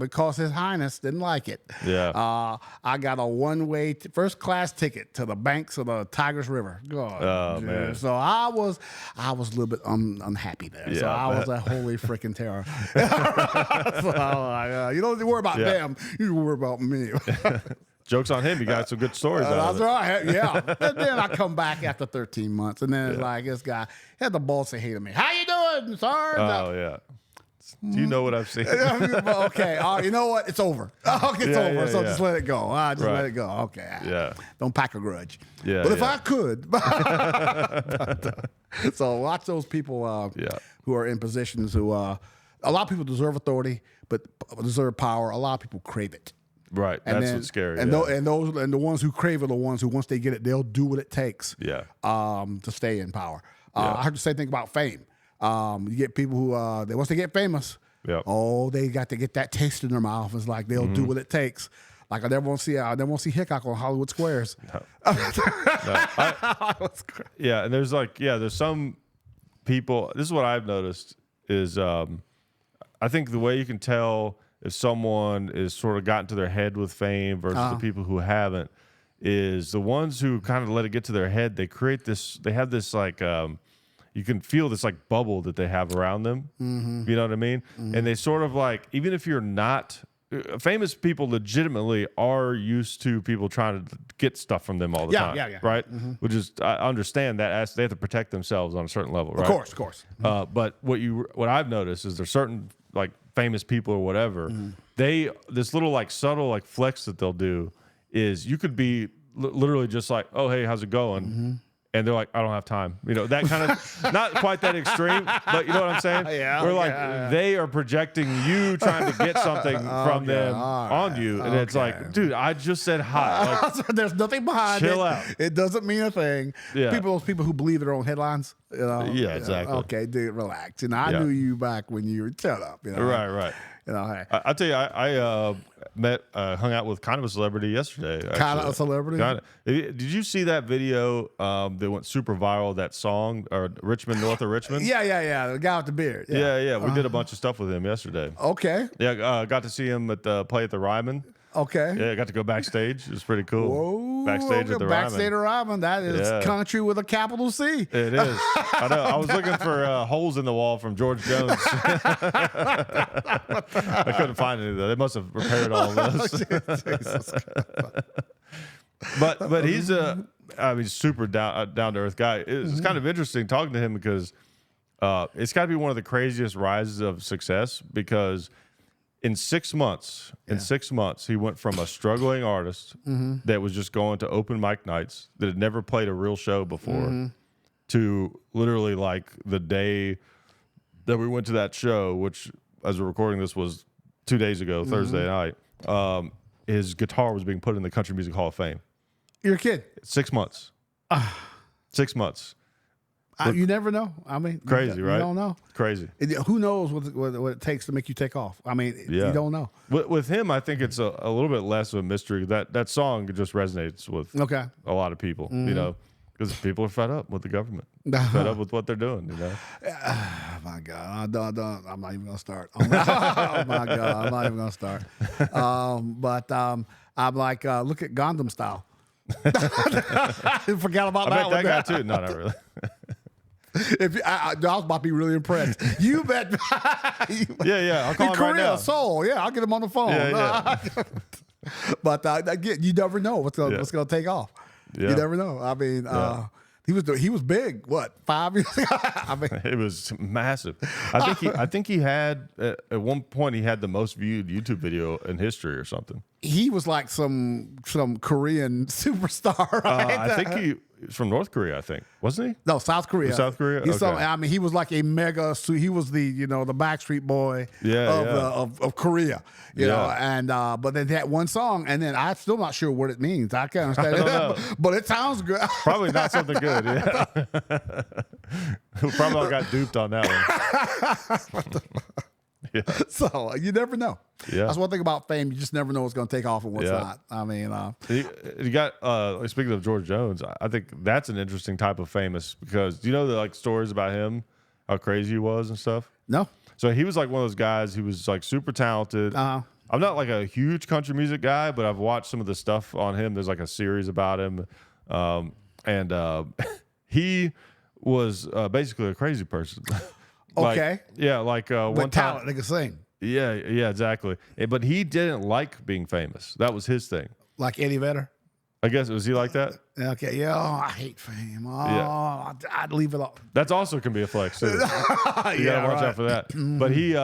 because His Highness didn't like it, I got a one-way first class ticket to the banks of the Tigris River. God, man. So I was a little bit unhappy there. So I was a holy freaking terror. So I'm like, you don't need to worry about them. You worry about me. Joke's on him. You got some good stories out That's of it. right. Yeah. And then I come back after 13 months, and then it's like this guy had the balls to hate me. How you doing, sir? Oh, yeah. Do you know what I've seen? Okay. You know what? It's over. It's over. So just let it go. Just let it go. Okay. Yeah. Don't pack a grudge. Yeah. But if I could. So watch those people who are in positions who, a lot of people deserve authority, but deserve power. A lot of people crave it. Right. That's what's scary. And the ones who crave are the ones who, once they get it, they'll do what it takes. To stay in power. I heard the same thing about fame. You get people who once they get famous, they got to get that taste in their mouth. It's like they'll do what it takes. Like I never want to see Hickok on Hollywood Squares. And there's there's some people. This is what I've noticed is I think the way you can tell if someone is sort of gotten to their head with fame versus the people who haven't is the ones who kind of let it get to their head. They have this like, you can feel this like bubble that they have around them. You know what I mean? And they sort of like, even if you're not, famous people legitimately are used to people trying to get stuff from them all the time. Right? Which is, I understand that they have to protect themselves on a certain level, right? Of course. But what I've noticed is there's certain like famous people or whatever, this little like subtle like flex that they'll do is you could be literally just like, oh, hey, how's it going? And they're like, I don't have time. You know, that kind of, not quite that extreme, but you know what I'm saying? We're like, they are projecting you trying to get something from them on you. And it's like, dude, I just said hi. Like, there's nothing behind it. Chill out. It doesn't mean a thing. Those people who believe their own headlines. You know? Yeah, exactly. Okay, dude, relax. And I knew you back when you were, shut up. You know? Right. You know, hey. I'll tell you, I hung out with kind of a celebrity yesterday. Kind of a celebrity? Did you see that video that went super viral, that song, or Richmond, north of Richmond? Yeah. The guy with the beard. Yeah. We did a bunch of stuff with him yesterday. Okay. Yeah, got to see him play at the Ryman. Okay. Yeah, I got to go backstage. It was pretty cool. Whoa, backstage at the Ryman. Backstage at Ryman. That is country with a capital C. It is. I know. I was looking for holes in the wall from George Jones. I couldn't find any though. They must have repaired all of those. But he's super down to earth guy. It's kind of interesting talking to him because it's got to be one of the craziest rises of success because. In 6 months, he went from a struggling artist that was just going to open mic nights that had never played a real show before to literally like the day that we went to that show, which as we're recording this was 2 days ago, Thursday night. His guitar was being put in the Country Music Hall of Fame. You're a kid. 6 months. 6 months. You never know. I mean, crazy, right? You don't know. Crazy. Who knows what it takes to make you take off? I mean, you don't know. With him, I think it's a little bit less of a mystery. That song just resonates with a lot of people, you know, because people are fed up with the government, fed up with what they're doing, you know. Oh, my God. I'm not even going to start. Oh, my God. I'm not even going to start. But I'm like, look at Gundam Style. Forgot about that one. That guy, too. No, not really. I was about to be really impressed. You bet. Yeah. I'll call him right now. Soul. Yeah, I'll get him on the phone. Yeah. But again, you never know what's going to take off. Yeah. You never know. I mean, he was big. What, 5 years ago? I mean, it was massive. I think he had at one point he had the most viewed YouTube video in history or something. he was like some Korean superstar, right? I think he was from North Korea. I think wasn't he? No, South Korea. South Korea. He's Okay. I mean, he was like a mega. He was the the Backstreet Boy of Korea. You know, and but then that one song, and then I'm still not sure what it means. I can't understand it, but it sounds good. Probably not something good. Yeah. Probably all got duped on that one. Yeah. So you never know. Yeah. That's one thing about fame. You just never know what's going to take off and what's Yeah. not. I mean, You got speaking of George Jones, I think that's an interesting type of famous because do you know the like stories about him, how crazy he was and stuff? no. So he was like one of those guys who was like super talented. I'm not like a huge country music guy, but I've watched some of the stuff on him. There's like a series about him, and he was basically a crazy person. Okay. Like one But time. talent, they can sing. Yeah, exactly. But he didn't like being famous. That was his thing. Like Eddie Vedder. I guess was he like that? Okay, yeah. Oh, I hate fame. Oh, Yeah. I'd leave it all. That's also can be a flex too. You gotta watch out for that. But he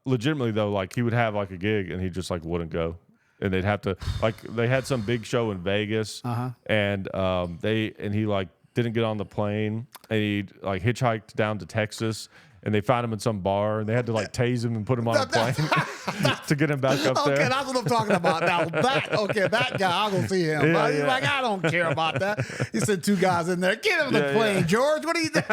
legitimately though, like he would have like a gig and he just like wouldn't go. And they'd have to like they had some big show in Vegas and he like didn't get on the plane and he like hitchhiked down to Texas and they found him in some bar and they had to like tase him and put him on a plane to get him back up there. Okay, that's what I'm talking about. Now that guy, I'll go see him. Yeah, He's yeah. like, I don't care about that. He said 2 guys in there. Get him on the Yeah, plane, yeah. George. What are you doing?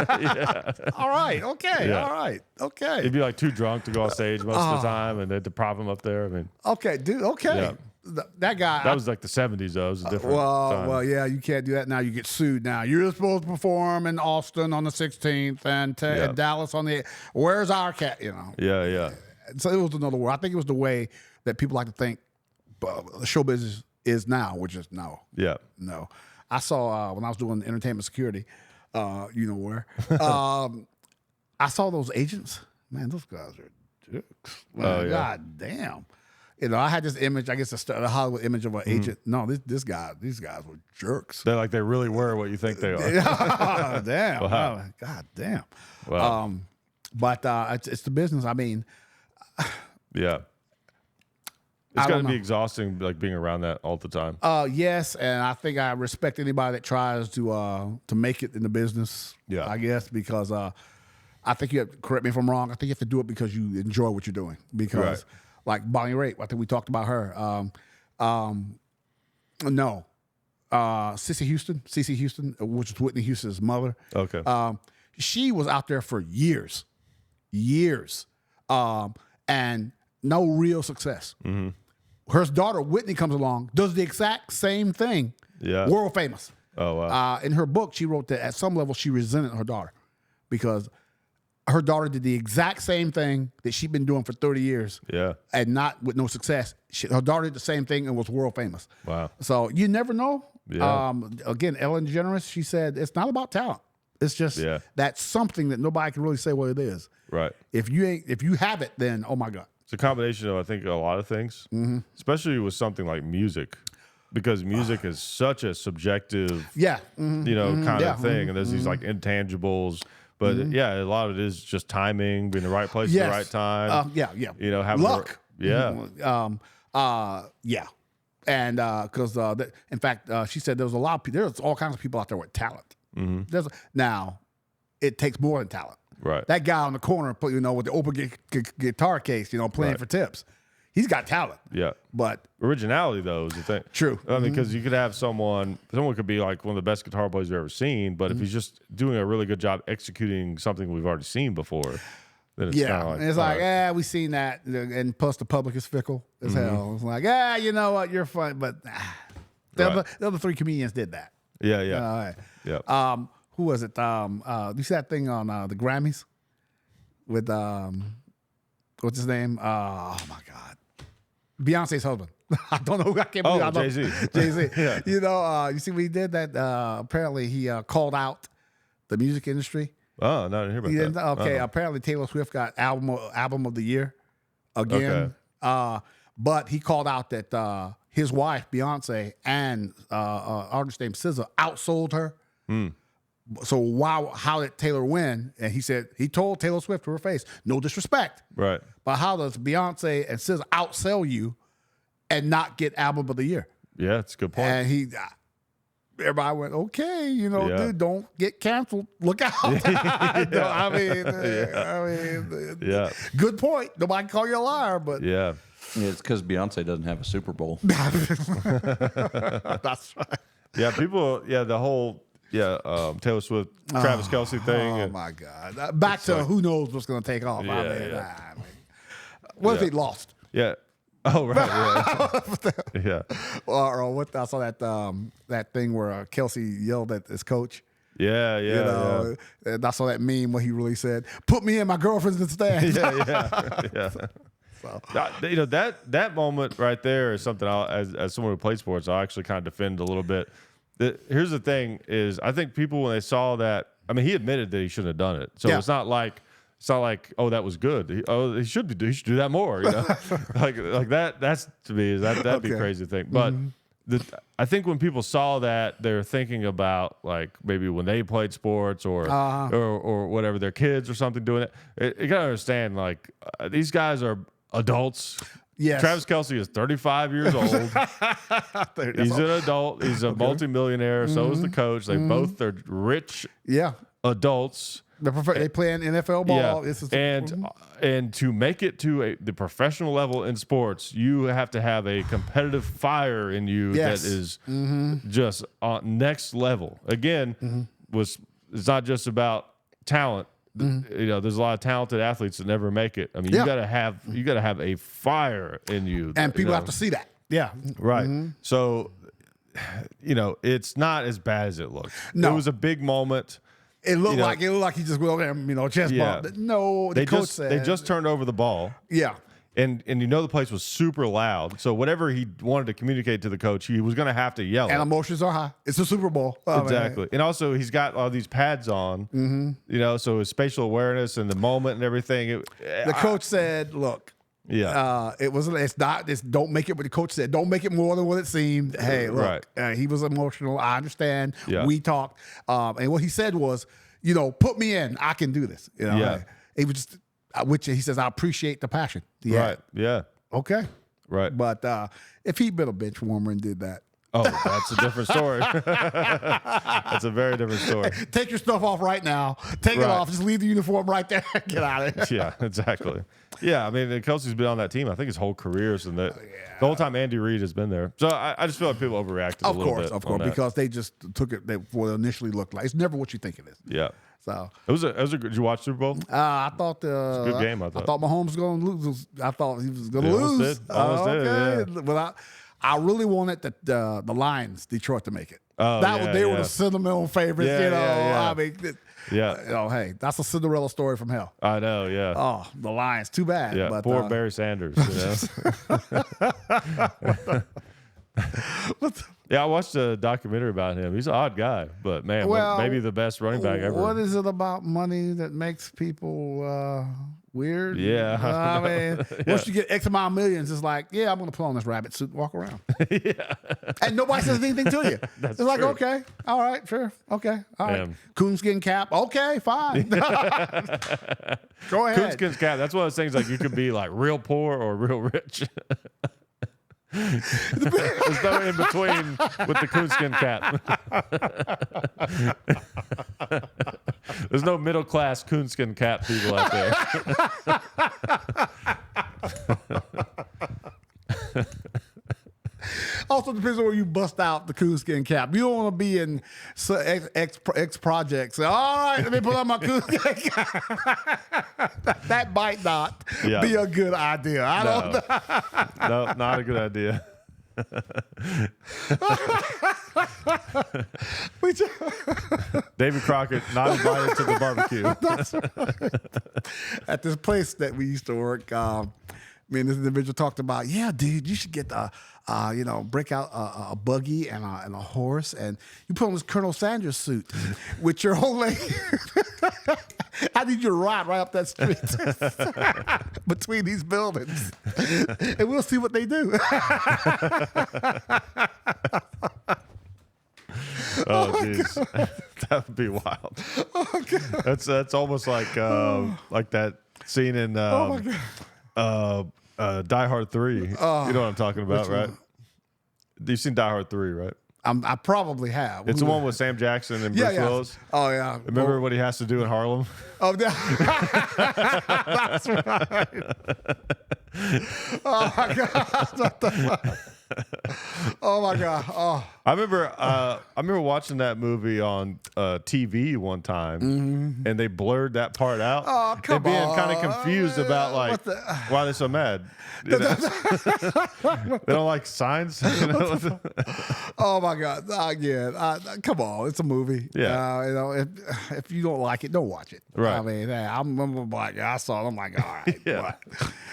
All right, okay, Yeah. all right, okay. He'd be like too drunk to go on stage most of the time and they'd to prop him up there. I mean, Okay, dude, okay. Yeah. That guy. that was like the 70s though. It was a different time. Well, yeah, you can't do that now. You get sued now. You're supposed to perform in Austin on the 16th and Yeah. Dallas on the. Where's our cat? You know. Yeah. So it was another word. I think it was the way that people like to think show business is now, which is no. Yeah. No. I saw when I was doing entertainment security, you know where. I saw those agents. Man, those guys are dicks. Man, yeah. God damn. You know, I had this image, I guess the Hollywood image of an agent. No, these guys were jerks. They really were what you think they are. Damn. Wow. God damn. Wow. But it's the business. I mean, Yeah. I It's got don't to be know. exhausting, like being around that all the time. yes, and I think I respect anybody that tries to make it in the business. Yeah. I guess because I think you have to, correct me if I'm wrong. I think you have to do it because you enjoy what you're doing. Because Right. like Bonnie Raitt, I think we talked about her. No, Cissy Houston, which is Whitney Houston's mother. Okay. She was out there for years, and no real success. Mm-hmm. Her daughter Whitney comes along, does the exact same thing. Yeah. World famous. Oh, wow. In her book, she wrote that at some level she resented her daughter because her daughter did the exact same thing that she'd been doing for 30 years. Yeah. And not with no success. Her daughter did the same thing and was world famous. Wow. So you never know. Yeah. Again, Ellen DeGeneres, she said it's not about talent. It's just Yeah. that's something that nobody can really say what it is. Right. If you have it, then oh my God. It's a combination of, I think, a lot of things, especially with something like music, because music is such a subjective, Yeah. kind Yeah. of thing. And there's these like intangibles. But yeah, a lot of it is just timing, being in the right place at the right time. Yeah. Having luck. Yeah. Yeah. And because in fact, she said there's all kinds of people out there with talent. Now, it takes more than talent. Right. That guy on the corner, with the open guitar case, playing Right. for tips, he's got talent. Yeah. But Originality, though, is the thing. True. I mean, because you could have someone could be like one of the best guitar players you've ever seen, but if he's just doing a really good job executing something we've already seen before, then it's kind yeah, of like, it's all like, right. we've seen that, and plus the public is fickle as hell. It's like, you know what, you're fun, but the other 3 comedians did that. Yeah. All right. Yeah. Who was it? You see that thing on the Grammys with what's his name? Oh my God, Beyonce's husband. I don't know who I can't believe. I know. Jay-Z. Jay-Z. Yeah. You see, we did that. Apparently, he called out the music industry. Oh, no, I didn't hear about He that. didn't- okay, Uh-huh. apparently Taylor Swift got album of the year again. But he called out that his wife Beyonce and artist named SZA outsold her. So how did Taylor win? And he told Taylor Swift to her face, no disrespect, Right. but how does Beyonce and SZA outsell you and not get album of the year. Yeah, that's a good point. And everybody went, okay, dude, don't get canceled. Look out. I mean, good point. Nobody can call you a liar, but yeah. It's because Beyonce doesn't have a Super Bowl. That's right. Yeah, people, the whole, Taylor Swift, Travis Kelce thing. Oh, my God. Back to who knows what's going to take off. What if he lost? Yeah. Oh, right. Yeah. Or what I saw that thing where Kelce yelled at his coach. Yeah. And I saw that meme where he really said, "Put me in, my girlfriend's in the stands." Yeah. So. That moment right there is something as someone who played sports, I'll actually kind of defend a little bit. Here's the thing: is I think people when they saw that, I mean, he admitted that he shouldn't have done it, so it's not like oh, that was good. He should do that more. like that. That's to me that'd be a crazy thing. But I think when people saw that, they're thinking about like maybe when they played sports or whatever, their kids or something doing it. You gotta understand, like these guys are adults. Yes. Travis Kelce is 35 years old. He's an adult. He's a multimillionaire. So is the coach. They both are rich adults. They play in NFL ball. And to make it to the professional level in sports, you have to have a competitive fire in you that is just next level. Again, it's not just about talent. There's a lot of talented athletes that never make it. I mean, you gotta have a fire in you, and people have to see that. Yeah, right. So, it's not as bad as it looked. No. It was a big moment. It looked like he just went over there, chest bump. No, the coach said they just turned over the ball. Yeah. And the place was super loud. So whatever he wanted to communicate to the coach, he was going to have to yell. And emotions are high. It's a Super Bowl. Exactly. Man. And also he's got all these pads on, so his spatial awareness and the moment and everything. The coach said, look, don't make it what the coach said. Don't make it more than what it seemed. Hey, look, he was emotional. I understand. Yeah. We talked. And what he said was, put me in. I can do this. He was just, which he says, I appreciate the passion. Right. Yeah. Okay. Right. But if he'd been a bench warmer and did that. Oh, that's a different story. That's a very different story. Take your stuff off right now. Take it off. Just leave the uniform right there. Get out of it. Yeah, exactly. Yeah, I mean, Kelce's been on that team, I think, his whole career. So the whole time Andy Reid has been there. So I just feel like people overreacted a little bit. Of course, because they just took it what it initially looked like. It's never what you think it is. Yeah. So it was a. Did you watch Super Bowl? I thought it was a good game. I thought Mahomes was going to lose. I thought he was going to lose. Almost did. Yeah. But I really wanted the Lions, Detroit, to make it. Oh, They were the sentimental favorites. Yeah. I mean, hey, that's a Cinderella story from hell. I know. Yeah. Oh, the Lions. Too bad. Yeah. But, poor Barry Sanders. Yeah, I watched a documentary about him. He's an odd guy, but man, maybe the best running back ever. What is it about money that makes people weird? Yeah. I mean, once you get X amount of millions, it's like, I'm going to put on this rabbit suit and walk around. And nobody says anything to you. That's it's like, true. okay, all right, sure, okay, all right. Damn. Coonskin cap, okay, fine. Go ahead. Coonskin's cap. That's one of those things like you could be like real poor or real rich. There's no in between with the coonskin cap. There's no middle class coonskin cap people out there. Also depends on where you bust out the coonskin cap. You don't want to be in X projects. All right, let me put on my coonskin cap. That might not be a good idea. No, not a good idea. David Crockett not invited to the barbecue. That's right. At this place that we used to work, me and this individual talked about, dude, you should get break out a buggy and a horse, and you put on this Colonel Sanders suit with your whole lady. I need you to ride right up that street between these buildings, and we'll see what they do. Oh, jeez. That would be wild. Oh, that's almost like that scene in Die Hard 3. You know what I'm talking about, right? You've seen Die Hard 3, right? I probably have. It's the one with Sam Jackson and Bruce Willis. Oh, yeah. Remember what he has to do in Harlem? Oh, that's right. Oh, my God. Oh, my God. Oh. I remember watching that movie on TV one time, and they blurred that part out. Oh, come and being on. kind of confused about like why they're so mad. You know? They don't like signs. You know? Oh my God! Again, come on, it's a movie. Yeah. You know, if you don't like it, don't watch it. Right. I mean, I remember like I saw it. I'm like, all right, Yeah.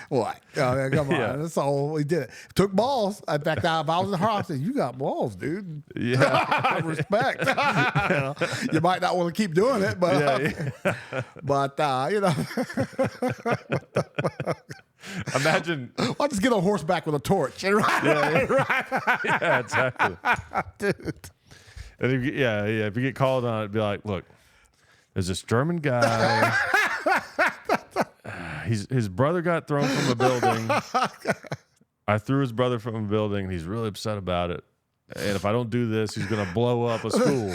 what? Come on. Yeah. That's all we did. Took balls. In fact, if I was in the house, I said, you got balls, dude. Yeah. Respect. You know, you might not want to keep doing it, but but you know. Imagine. I'll just get on horseback with a torch. Right? Yeah, exactly. Dude. And if you get called on it, be like, look, there's this German guy. His brother got thrown from a building. I threw his brother from a building, and he's really upset about it. And if I don't do this, he's going to blow up a school.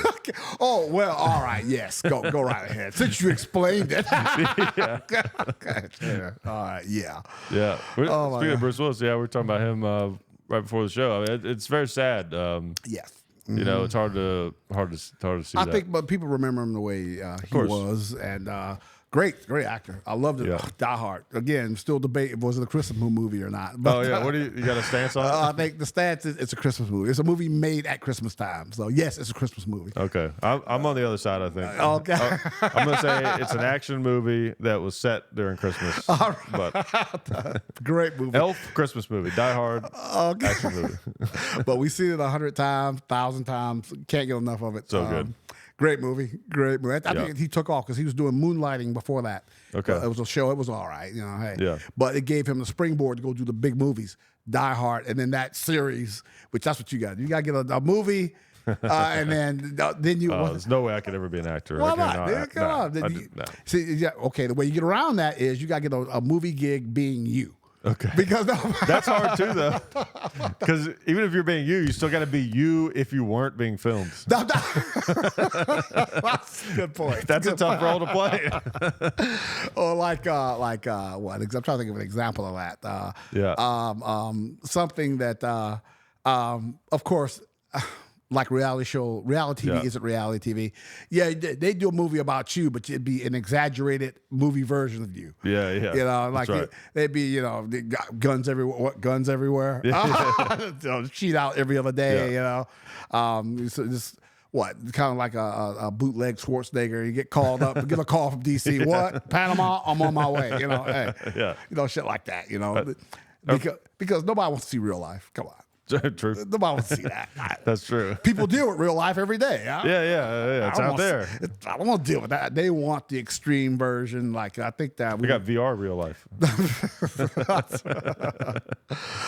Oh, well, all right. Yes. Go right ahead. Since you explained it. Yeah. Okay. Yeah. All right. Yeah. Yeah. Oh, Speaking of Bruce Willis, we were talking about him right before the show. I mean, it's very sad. Yes. You know, it's hard to see I that. think, but people remember him the way he was, and great actor. I loved it. Yeah. Die Hard. Again, still debate if it was a Christmas movie or not. But, Oh yeah, what do you got a stance on it? I think the stance is it's a Christmas movie. It's a movie made at Christmas time. So yes, it's a Christmas movie. Okay, I'm on the other side. I think. Okay. I'm gonna say it's an action movie that was set during Christmas. But Great movie. Elf Christmas movie, Die Hard action movie. But we've seen it 100 times, 1,000 times. Can't get enough of it. So good. Great movie. I think he took off because he was doing moonlighting before that. Okay. It was a show. It was all right. You know, hey. Yeah. But it gave him the springboard to go do the big movies, Die Hard, and then that series, which that's what you got. You got to get a movie, and then you. There's no way I could ever be an actor. Why I not? cannot- Come on. I Then did- no. See, yeah, okay. The way you get around that is you got to get a movie gig being you. Okay. Because That's hard too, though. Because even if you're being you still got to be you if you weren't being filmed. That's a good point. That's a tough role to play. Or like what? I'm trying to think of an example of that. Something that, of course, like reality TV isn't reality TV. Yeah, they do a movie about you, but it'd be an exaggerated movie version of you. Yeah. You know, like right. they'd be, they got guns everywhere. What, guns everywhere? Cheat out every other day. Yeah. You know, so just what? Kind of like a bootleg Schwarzenegger. You get called up, get a call from DC. What? Panama? I'm on my way. You know, hey, you know, shit like that. You know, because nobody wants to see real life. Come on. True. Nobody wants to see that. That's true. People deal with real life every day. Huh? Yeah. It's out there. I don't want to deal with that. They want the extreme version. Like I think that We got VR real life.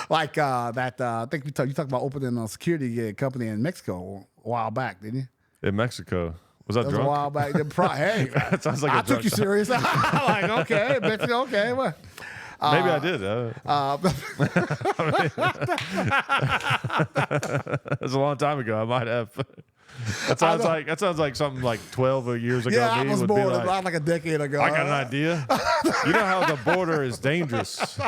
like that. I think you talked about opening a security company in Mexico a while back, didn't you? In Mexico. Was that That was drunk? a while back. Hey, That sounds like I a took drunk you shot. serious. Like okay, Mexico, okay. Well, Maybe I did. That was a long time ago. I might have. That sounds like something like 12 years ago. yeah, I me was would be born like, like a decade ago. I got an idea. You know how the border is dangerous.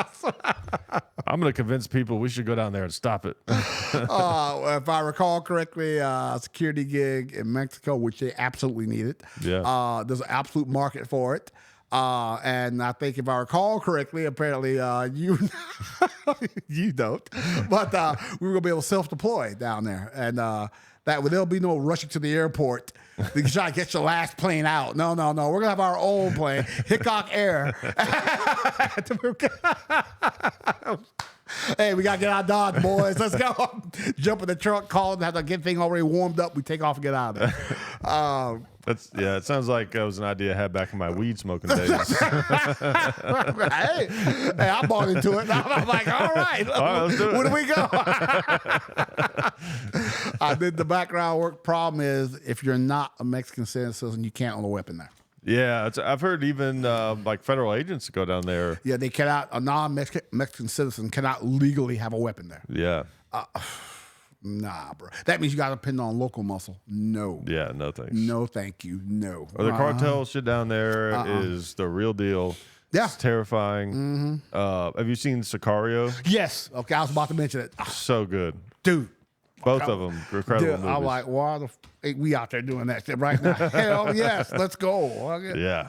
I'm going to convince people we should go down there and stop it. If I recall correctly, a security gig in Mexico, which they absolutely need it. Yeah. There's an absolute market for it. And I think if I recall correctly, apparently you you don't, but we were gonna be able to self-deploy down there, and there'll be no rushing to the airport to try to get your last plane out. No, we're gonna have our own plane, Hickok Air. Hey, we gotta get out of Dodge, boys. Let's go. Jump in the truck, call them, have to get thing already warmed up. We take off and get out of there. It sounds like that was an idea I had back in my weed smoking days. hey, I bought into it. I'm like, all right, let's do it. Where do we go? I did the background work. Problem is, if you're not a Mexican citizen, you can't own a weapon there. Yeah, I've heard even like federal agents go down there. Yeah, they cannot. A non-Mexican citizen cannot legally have a weapon there. Yeah. Nah, bro. That means you got to depend on local muscle. No. Yeah, no thanks. No, thank you. No. Or the cartel shit down there is the real deal. Yeah. It's terrifying. Have you seen Sicario? Yes. Okay, I was about to mention it. So good. Dude. Both of them incredible Dude, movies. I'm like, why the ain't we out there doing that shit right now? Hell yes, let's go. Okay. Yeah.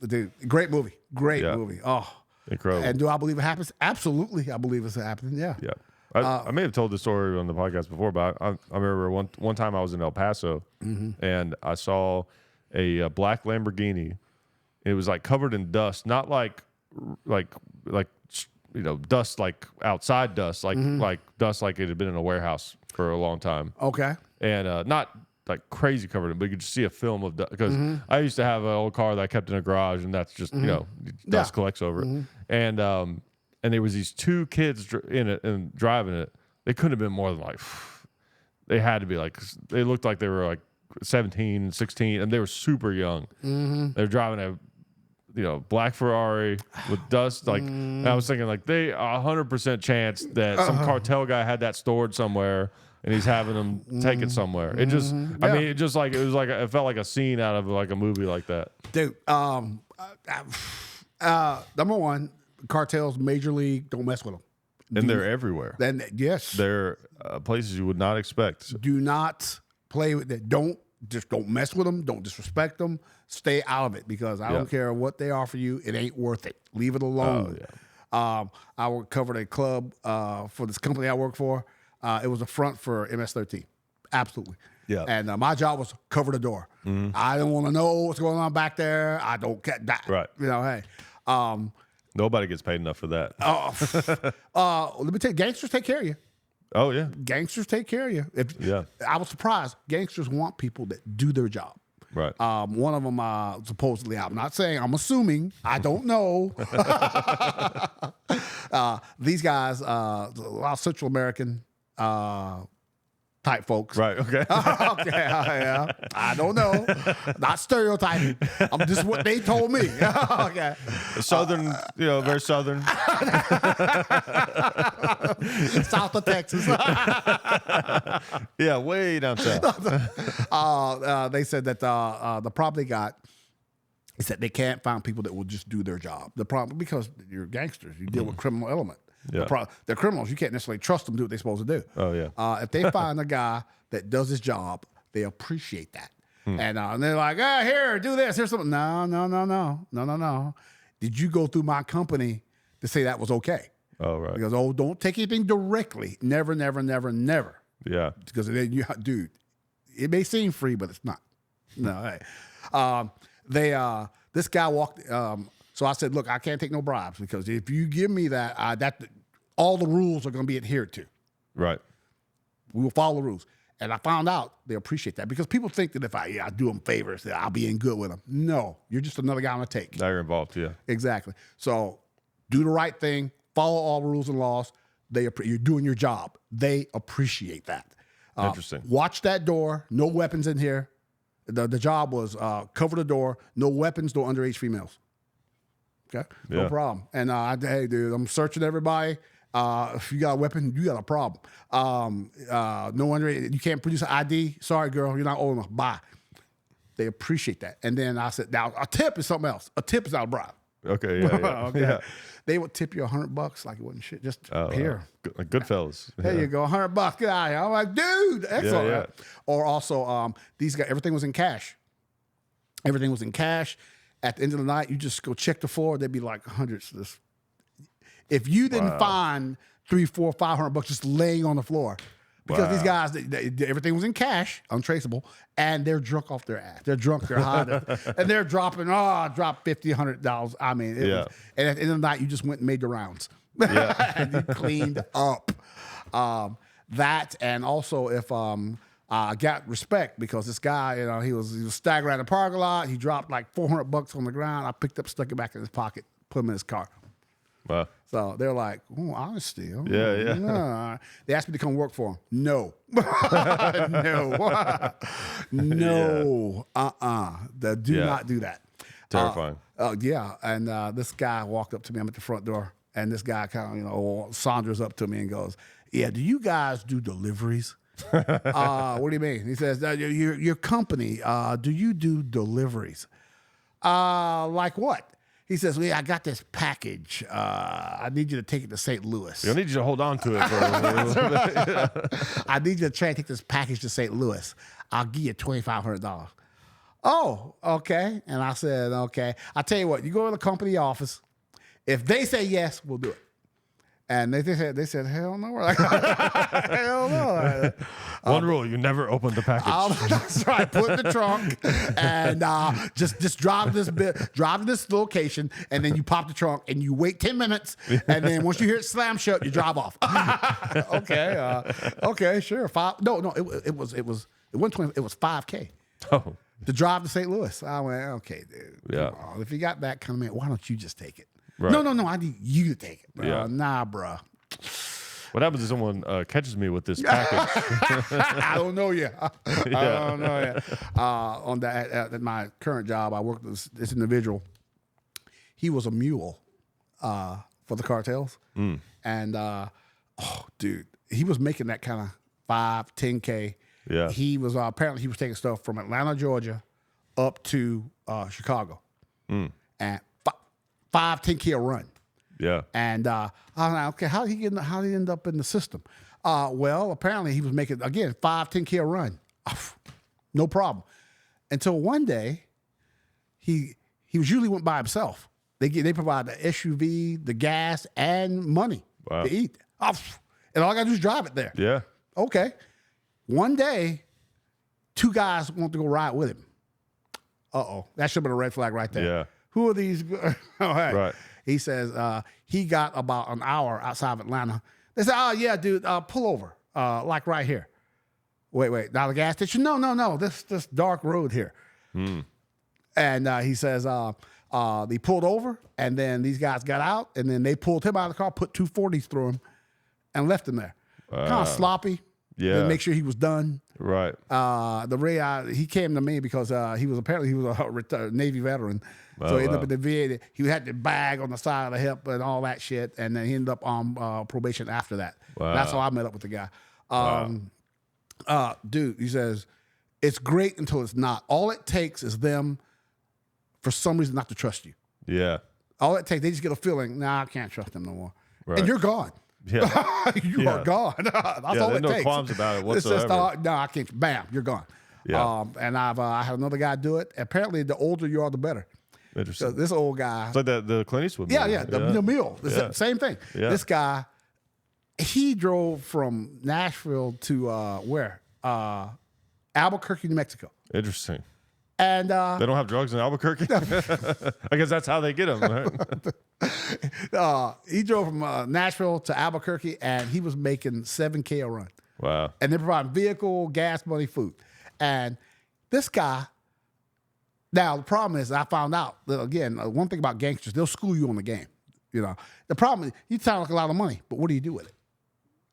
Dude, great movie. Great Yeah. movie. Oh. Incredible. And do I believe it happens? Absolutely, I believe it's happening. Yeah. Yeah. I may have told this story on the podcast before, but I remember one time I was in El Paso and I saw a black Lamborghini. It was like covered in dust, not like dust like outside dust, like dust like it had been in a warehouse for a long time. Okay. And not like crazy covered in, but you could just see a film of dust. Because I used to have an old car that I kept in a garage, and that's just dust collects over it. And there was these two kids in it and driving it. They couldn't have been more than like, they had to be like, they looked like they were like 17, 16, and they were super young. They're driving a black Ferrari with dust. Like, and I was thinking like they 100% chance that some cartel guy had that stored somewhere and he's having them take it somewhere. It just, I mean, it felt like a scene out of like a movie like that. Dude, number one, cartels, major league, don't mess with them. And they're everywhere. Then yes, they're places you would not expect. do not play with it. Don't mess with them. Don't disrespect them. Stay out of it because I don't care what they offer you. It ain't worth it. Leave it alone. I covered a club for this company I work for. It was a front for MS-13. Absolutely. Yeah. And my job was cover the door. I don't want to know what's going on back there. I don't get that. Right. Hey. Nobody gets paid enough for that. Let me tell you, gangsters take care of you. Oh yeah. Gangsters take care of you. I was surprised. Gangsters want people that do their job. Right. One of them supposedly, I'm not saying, I'm assuming, I don't know. These guys, a lot of Central American type folks. Right. Okay. Okay. Yeah. I don't know. Not stereotyping. I'm just what they told me. Okay. Southern, very southern. South of Texas. Yeah, way down south. They said that the problem they got is that they can't find people that will just do their job. The problem, because you're gangsters, you deal with criminal element. Yeah. They're criminals. You can't necessarily trust them to do what they're supposed to do. Oh, yeah. If they find a guy that does his job, they appreciate that. And they're like, here, do this. Here's something. No. Did you go through my company to say that was okay? Oh, right. Because, don't take anything directly. Never. Yeah. Because then dude, it may seem free, but it's not. No. Hey. This guy walked. So I said, look, I can't take no bribes because if you give me that, all the rules are going to be adhered to. Right. We will follow the rules. And I found out they appreciate that because people think that if I do them favors, that I'll be in good with them. No, you're just another guy on the take. Now you're involved, yeah. Exactly. So do the right thing, follow all the rules and laws. You're doing your job. They appreciate that. Interesting. Watch that door. No weapons in here. The job was cover the door. No weapons, no underage females. Okay, no problem. And hey, dude, I'm searching everybody. If you got a weapon, you got a problem. No wonder you can't produce an ID. Sorry, girl, you're not old enough. Bye. They appreciate that. And then I said, now a tip is something else. A tip is not a bribe. Okay, yeah. Okay. Yeah. They would tip you $100 like it wasn't shit. Just here. Like Goodfellas. There you go, $100. Get out of here. I'm like, dude, excellent. Yeah. Or also, these guys, everything was in cash. Everything was in cash. At the end of the night, you just go check the floor. They'd be like hundreds of this. If you didn't find $300, $400, $500 just laying on the floor, because these guys, everything was in cash, untraceable, and they're drunk off their ass. They're drunk, they're high, and they're dropping, drop $50, $100. I mean, was, and at the end of the night, you just went and made the rounds. Yeah. And you cleaned up. That, and also if I got respect because this guy, he was staggering around the parking lot. He dropped like $400 on the ground. I picked up, stuck it back in his pocket, put him in his car. Wow. So they're like, oh, honesty. Oh, Yeah. nah. They asked me to come work for them. No. No. No. Do Yeah. not do that. Terrifying. Yeah. And this guy walked up to me. I'm at the front door. And this guy kind of, saunters up to me and goes, yeah, do you guys do deliveries? What do you mean? He says, your company, do you do deliveries? Like what? He says, well, yeah, I got this package. I need you to take it to St. Louis. I need you to hold on to it for a little bit. I need you to try and take this package to St. Louis. I'll give you $2,500. Oh, okay. And I said, okay. I'll tell you what, you go to the company office. If they say yes, we'll do it. And they said, hell no. We're like, hell no. One rule, you never open the package. That's right. Put it in the trunk and just drive to this location, and then you pop the trunk and you wait 10 minutes, and then once you hear it slam shut, you drive off. Okay, sure. It was $5K. Oh. To drive to St. Louis. I went, okay, dude. Yeah. If you got that kind of man, why don't you just take it? Right. No, I need you to take it, bro. Yeah. Nah, bro. What happens if someone catches me with this package? I don't know yet. I don't know yet. At my current job, I worked with this individual. He was a mule for the cartels. And, dude, he was making that kind of 5, 10K. Yeah. He was apparently he was taking stuff from Atlanta, Georgia, up to Chicago. And 5, 10K a run. Yeah. And I was like, okay, how did he end up in the system? Well, apparently he was making, again, 5, 10K a run. No problem. Until one day, he usually went by himself. They provide the SUV, the gas, and money to eat. And all I got to do is drive it there. Yeah. Okay. One day, 2 guys want to go ride with him. That should have been a red flag right there. Yeah. Who are these? All right. Right. He says he got about an hour outside of Atlanta. They said, oh, yeah, dude, pull over, like right here. Wait, now the gas station? No, this dark road here. And he says they pulled over, and then these guys got out, and then they pulled him out of the car, put 240s through him, and left him there. Kind of sloppy. Yeah. To make sure he was done. Right. He came to me because he was a Navy veteran. So he ended up in the VA. He had the bag on the side of the hip and all that shit. And then he ended up on probation after that. Wow. That's how I met up with the guy. Dude, he says, it's great until it's not. All it takes is them, for some reason, not to trust you. Yeah. All it takes, they just get a feeling, nah, I can't trust them no more. Right. And you're gone. Yeah. You are gone. That's all it no takes. qualms about it It's whatsoever. just, no, I can't. Bam, you're gone. Yeah. And I had another guy do it. Apparently, the older you are, the better. Interesting. So this old guy. It's like the Clint Eastwood movie. The meal. The same thing. Yeah. This guy, he drove from Nashville to where? Albuquerque, New Mexico. Interesting. And they don't have drugs in Albuquerque? I guess that's how they get them, right? he drove from Nashville to Albuquerque, and he was making $7K a run. Wow. And they provide vehicle, gas, money, food. And this guy, now the problem is I found out that, again, one thing about gangsters, they'll school you on the game. You know, the problem is you sound like a lot of money, but what do you do with it?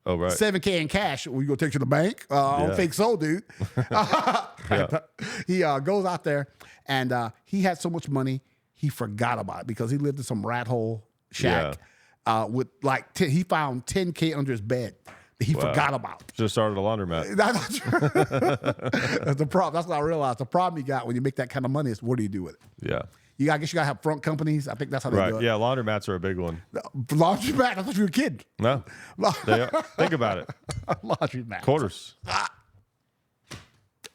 Oh, right. $7K in cash. Well, you go take it to the bank? I don't think so, dude. He goes out there, and he had so much money, he forgot about it because he lived in some rat hole shack with like he found $10K under his bed that he forgot about. Just started a laundromat. That's the problem. That's what I realized. The problem you got when you make that kind of money is what do you do with it? Yeah. I guess you got to have front companies. I think that's how they do it. Yeah, laundromats are a big one. Laundromat? I thought you were a kid. No. They are. Think about it. Laundromat. Quarters.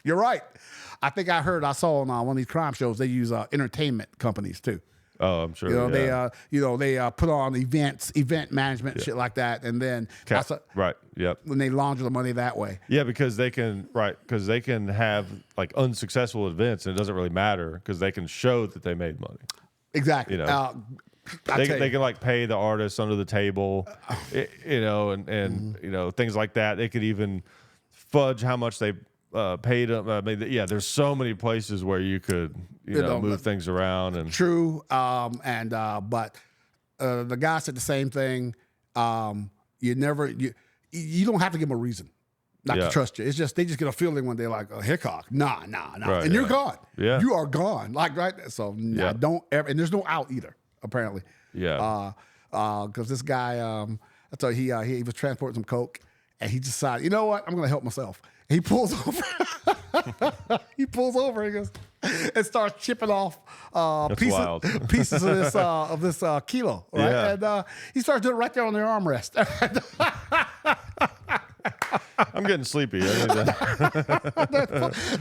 You're right. I think I saw on one of these crime shows, they use entertainment companies too. Oh, I'm sure. They put on event management, shit like that, and then right. Yep. When they launder the money that way. Yeah, because they can have like unsuccessful events, and it doesn't really matter because they can show that they made money. Exactly. You know, they can like pay the artists under the table, and things like that. They could even fudge how much they paid them. I mean, there's so many places where you could move things around and true. But the guy said the same thing. You don't have to give them a reason not to trust you. It's just they just get a feeling when they're like Hickok. Nah. Right, And you're gone. Yeah. You are gone. Like, right? So don't ever, and there's no out either, apparently. Yeah. Because this guy, I tell you, he was transporting some coke, and he decided, you know what? I'm gonna help myself. And he pulls over. He pulls over. He goes and starts chipping off pieces of this kilo, right? Yeah. And he starts doing it right there on their armrest. I'm getting sleepy. The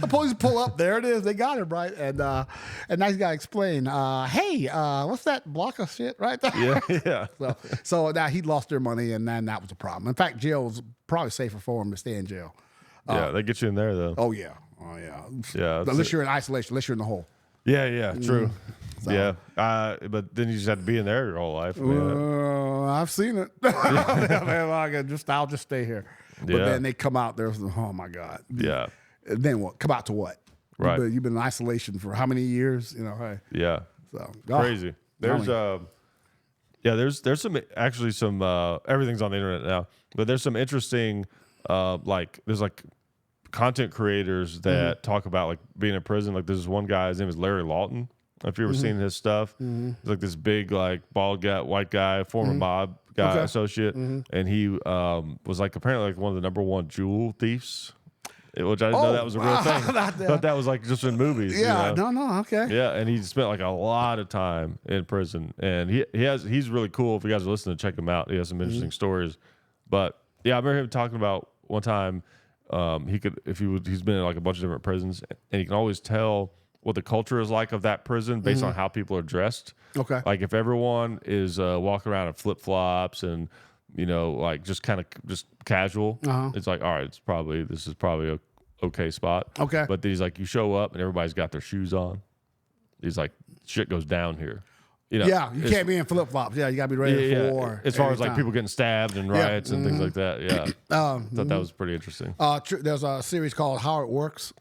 police pull up. There it is. They got him, right? And now he's got to explain, hey, what's that block of shit right there? Yeah. So now he lost their money, and then that was a problem. In fact, jail was probably safer for him to stay in jail. Yeah, they get you in there, though. Oh, yeah. Yeah. Unless you're in isolation, unless you're in the hole. Yeah, true. Yeah. But then you just have to be in there your whole life. I've seen it. I'll just stay here. But then they come out, there's, oh, my God. Yeah. And then what? Come out to what? Right. You've been in isolation for how many years? Hey. Yeah. So crazy. There's some everything's on the internet now, but there's some interesting there's content creators that talk about like being in prison. Like there's one guy, his name is Larry Lawton. If you ever seen his stuff, he's like this big like bald guy, white guy, former mob guy associate, and he was like apparently like one of the #1 jewel thieves. Which I didn't know that was a real thing. Thought that was like just in movies. Yeah, no, okay. Yeah, and he spent like a lot of time in prison, and he's really cool. If you guys are listening, check him out. He has some interesting stories. But yeah, I remember him talking about one time he's been in like a bunch of different prisons, and he can always tell what the culture is like of that prison based on how people are dressed. Okay, like if everyone is walking around in flip flops and like just kind of just casual. It's like, all right, this is probably a okay spot. Okay. But he's like, you show up and everybody's got their shoes on. He's like, shit goes down here. You can't be in flip flops. Yeah, you gotta be ready for war. As far as like people getting stabbed and riots and things like that. Yeah. Thought that was pretty interesting. There's a series called How It Works.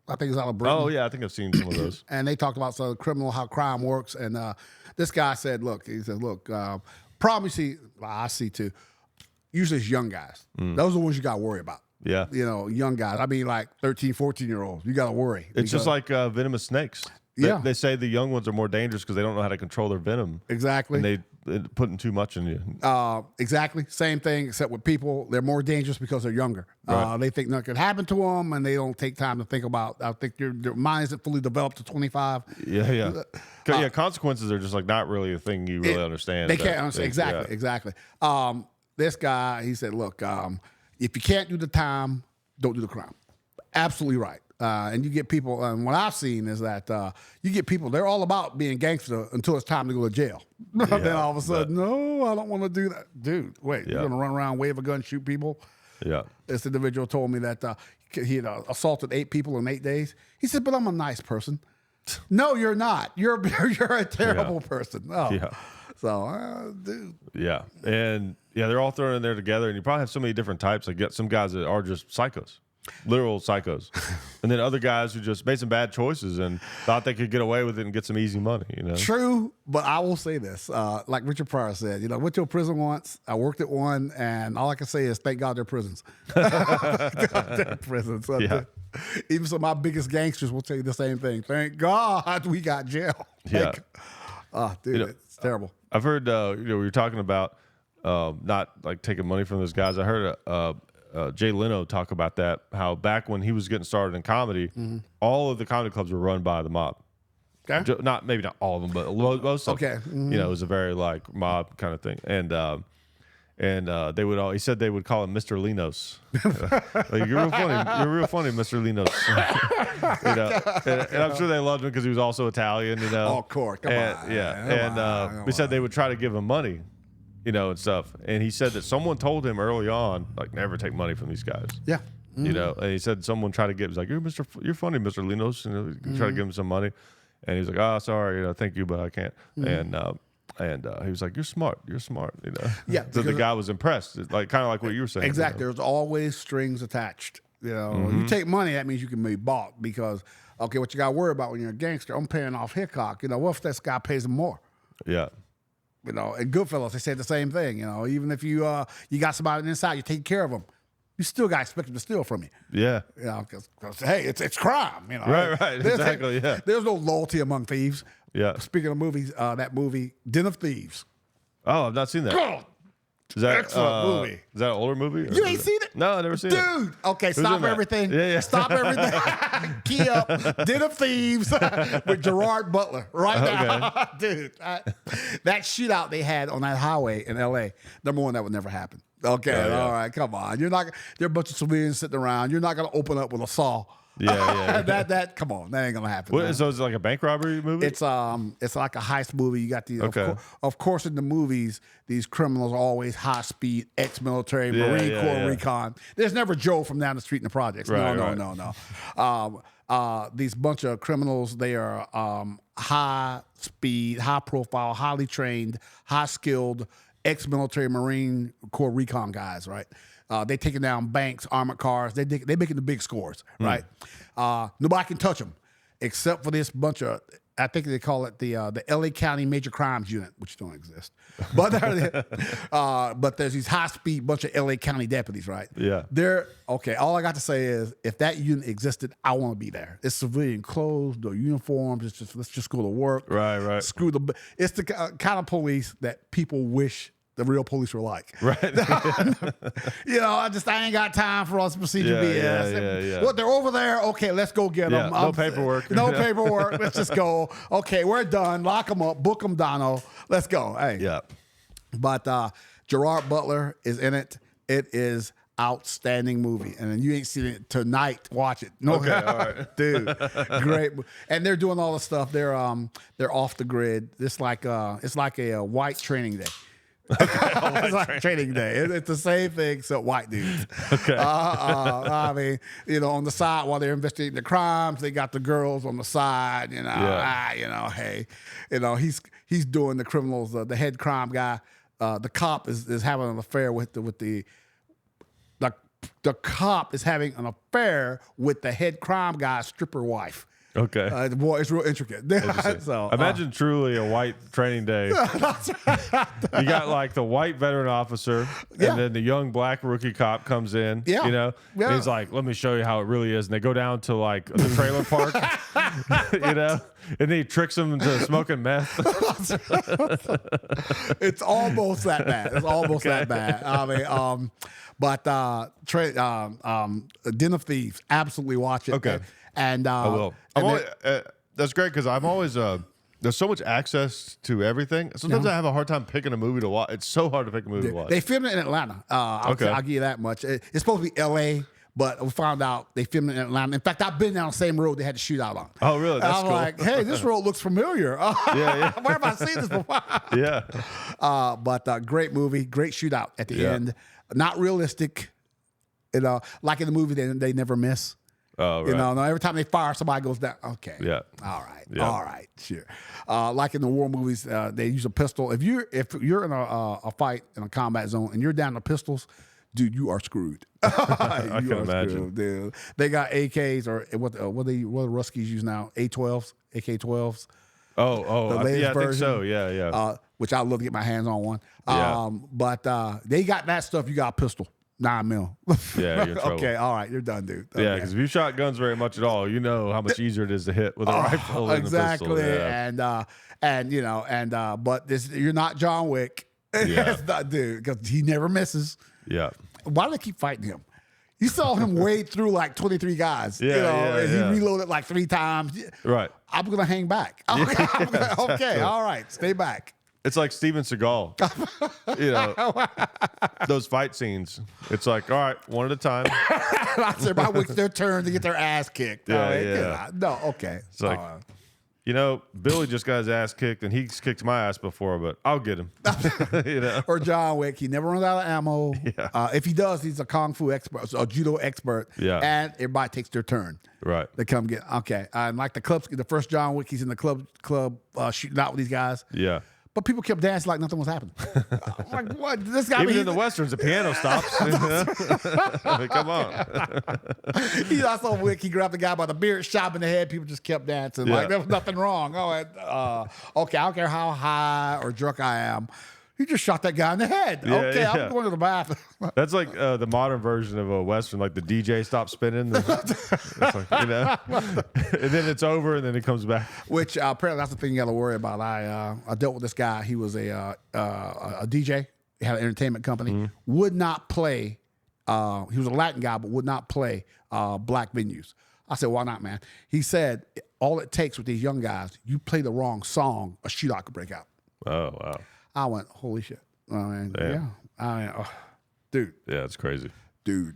I think it's out of Britain. Oh yeah, I think I've seen some of those. And they talked about how crime works. And this guy said, look, problem you see, I see too. Usually it's young guys. Those are the ones you got to worry about. Yeah. Young guys. I mean, like 13, 14-year-olds. You got to worry. It's just like venomous snakes. They say the young ones are more dangerous because they don't know how to control their venom. Exactly. And they're putting too much in you. Exactly. Same thing, except with people. They're more dangerous because they're younger. Right. They think nothing could happen to them, and they don't take time to think about. I think their mind isn't fully developed to 25. Yeah. Consequences are just like not really a thing you really understand. They can't understand. Exactly. This guy, he said, look, if you can't do the time, don't do the crime. Absolutely right. And you get people, and what I've seen is that you get people, they're all about being gangster until it's time to go to jail. Then all of a sudden, no, I don't want to do that. Dude, wait, you're going to run around, wave a gun, shoot people? Yeah. This individual told me that he had assaulted 8 people in 8 days. He said, but I'm a nice person. No, you're not. You're a terrible person. Oh. Yeah. So, dude. Yeah. And they're all thrown in there together, and you probably have so many different types. Like, get some guys that are just psychos, literal psychos, and then other guys who just made some bad choices and thought they could get away with it and get some easy money. True, but I will say this: like Richard Pryor said, went to a prison once. I worked at one, and all I can say is, thank God they're prisons. They're prisons. So even some of my biggest gangsters will tell you the same thing. Thank God we got jail. Yeah. Dude, it's terrible. I've heard, we were talking about not like taking money from those guys. I heard Jay Leno talk about that, how back when he was getting started in comedy, all of the comedy clubs were run by the mob. Okay. Maybe not all of them, but most of them. It was a very like mob kind of thing. And they would all, he said they would call him Mr. Linos. Like, you're real funny. You're real funny, Mr. Linos. And I'm sure they loved him because he was also Italian, Oh, Court, come on. Yeah. And we said they would try to give him money, and stuff. And he said that someone told him early on, like, never take money from these guys. Yeah. And he said someone tried to get, he's like, you're funny, Mr. Linos. And try to give him some money. And he was like, oh, sorry, thank you, but I can't. And he was like, you're smart. Yeah. So the guy was impressed. Like, kind of like what you were saying. Exactly. There's always strings attached. You take money, that means you can be bought because, okay, what you got to worry about when you're a gangster, I'm paying off Hickok. What if this guy pays him more? Yeah. You know, and Goodfellas, they said the same thing. You know, even if you got somebody on the inside, you take care of them. You still got to expect them to steal from you. Yeah. You know, because hey, it's crime. You know, Right. Exactly. Yeah. There's no loyalty among thieves. Yeah. Speaking of movies, that movie, Den of Thieves. Oh, I've not seen that. God, Is that excellent movie. Is that an older movie? you ain't seen it? No, I never seen it. Dude, okay, stop in that? everything. Yeah. Stop everything. Key up. Den of Thieves with Gerard Butler right now. Dude, that shootout they had on that highway in L.A., number one, that would never happen. Okay, all right, come on. You're not. There are a bunch of civilians sitting around. You're not going to open up with a saw. Yeah. that come on, that ain't gonna happen. So is it like a bank robbery movie? It's like a heist movie. You got the Okay. of course in the movies these criminals are always high speed, ex-military, Marine Corps, recon. There's never Joe from down the street in the projects. Right, No. These bunch of criminals, they are high speed, high profile, highly trained, high skilled, ex-military, Marine Corps recon guys, right? They taking down banks, armored cars. They making the big scores, right? Nobody can touch them except for this bunch of, I think they call it the LA County Major Crimes Unit, which don't exist. But there's these high speed bunch of LA County deputies, right? Yeah. They're okay. All I got to say is, if that unit existed, I want to be there. It's civilian clothes, no uniforms. It's just let's just go to work. Right. Screw the. It's the kind of police that people wish the real police were like. Right. You know, I ain't got time for all this procedure BS. Yeah. Look, they're over there. Okay, let's go get them. No paperwork. No paperwork. Let's just go. Okay, we're done. Lock them up. Book them, Dono. Let's go. Hey. Yeah. But Gerard Butler is in it. It is outstanding movie, and then you ain't seen it tonight. Watch it. No, Okay, all right. Dude, great. And they're doing all the stuff. They're off the grid. It's like a white training day. It's like training day. It's the same thing, so white dudes. Okay. I mean, you know, on the side while they're investigating the crimes, they got the girls on the side. You know, hey, you know, he's doing the criminals. The head crime guy, the cop is having an affair with the cop is having an affair with the head crime guy's stripper wife. Okay. Boy, it's real intricate. So, imagine truly a white training day. You got like the white veteran officer, and then the young black rookie cop comes in. Yeah. You know, and he's like, "Let me show you how it really is." And they go down to like the trailer park, you know, and then he tricks them into smoking meth. It's almost that bad. It's almost that bad. I mean, but Den of Thieves, absolutely watch it. Okay. And I will. That's great because I'm always there's so much access to everything. Sometimes I have a hard time picking a movie to watch. It's so hard to pick a movie to watch. They filmed it in Atlanta. I'll give you that much. It's supposed to be L.A., but we found out they filmed it in Atlanta. In fact, I've been down the same road they had to shoot out on. Oh, really? That's I'm cool. like, hey, this road looks familiar. Yeah. Where have I seen this before? Yeah. But great movie, great shootout at the end. Not realistic. You know, like in the movie, they never miss. Oh, right. You know, every time they fire, somebody goes down. Okay. Yeah. All right. Yeah. All right. Sure. Like in the war movies, they use a pistol. If you're in a fight in a combat zone and you're down to pistols, dude, you are screwed. I can imagine. Screwed, dude. They got AKs or what the Ruskies use now? A12s, AK12s. Oh, The latest I think version. so. Yeah. Which I'd love to get my hands on one. Yeah. But they got that stuff. You got a pistol. 9 mil. Yeah, you're in trouble. Okay, all right, you're done, dude. Okay. Yeah, because if you shot guns very much at all, you know how much easier it is to hit with a rifle and exactly. a pistol. Yeah. But you're not John Wick. Yeah. It's not, dude, because he never misses. Yeah. Why do they keep fighting him? You saw him wade through like 23 guys. Yeah, and he reloaded like 3 times. Right. I'm gonna hang back. Okay, all right, stay back. It's like Steven Seagal. You know, those fight scenes. It's like, all right, one at a time. Everybody waits their turn to get their ass kicked. Yeah, All right, yeah. No, okay. It's like, you know, Billy just got his ass kicked, and he's kicked my ass before, but I'll get him. You know? Or John Wick, he never runs out of ammo. Yeah. If he does, he's a kung fu expert, a judo expert. Yeah. And everybody takes their turn. Right. They come get, okay. And like the first John Wick, he's in the club shooting out with these guys. Yeah. But people kept dancing like nothing was happening. I'm like, what? This guy Even in the westerns, the piano stops. Come on. He's also wick. He grabbed the guy by the beard, shot him in the head. People just kept dancing like there was nothing wrong. Okay, I don't care how high or drunk I am. He just shot that guy in the head. Okay, I'm going to the bathroom. That's like the modern version of a western, like the DJ stops spinning, it's like, and then it's over, and then it comes back. Which apparently that's the thing you got to worry about. I dealt with this guy. He was a DJ. He had an entertainment company. Would not play. He was a Latin guy, but would not play black venues. I said, why not, man? He said, all it takes with these young guys, you play the wrong song, a shootout could break out. Oh wow. I went, holy shit. I mean, Damn. Dude. Yeah, it's crazy. Dude.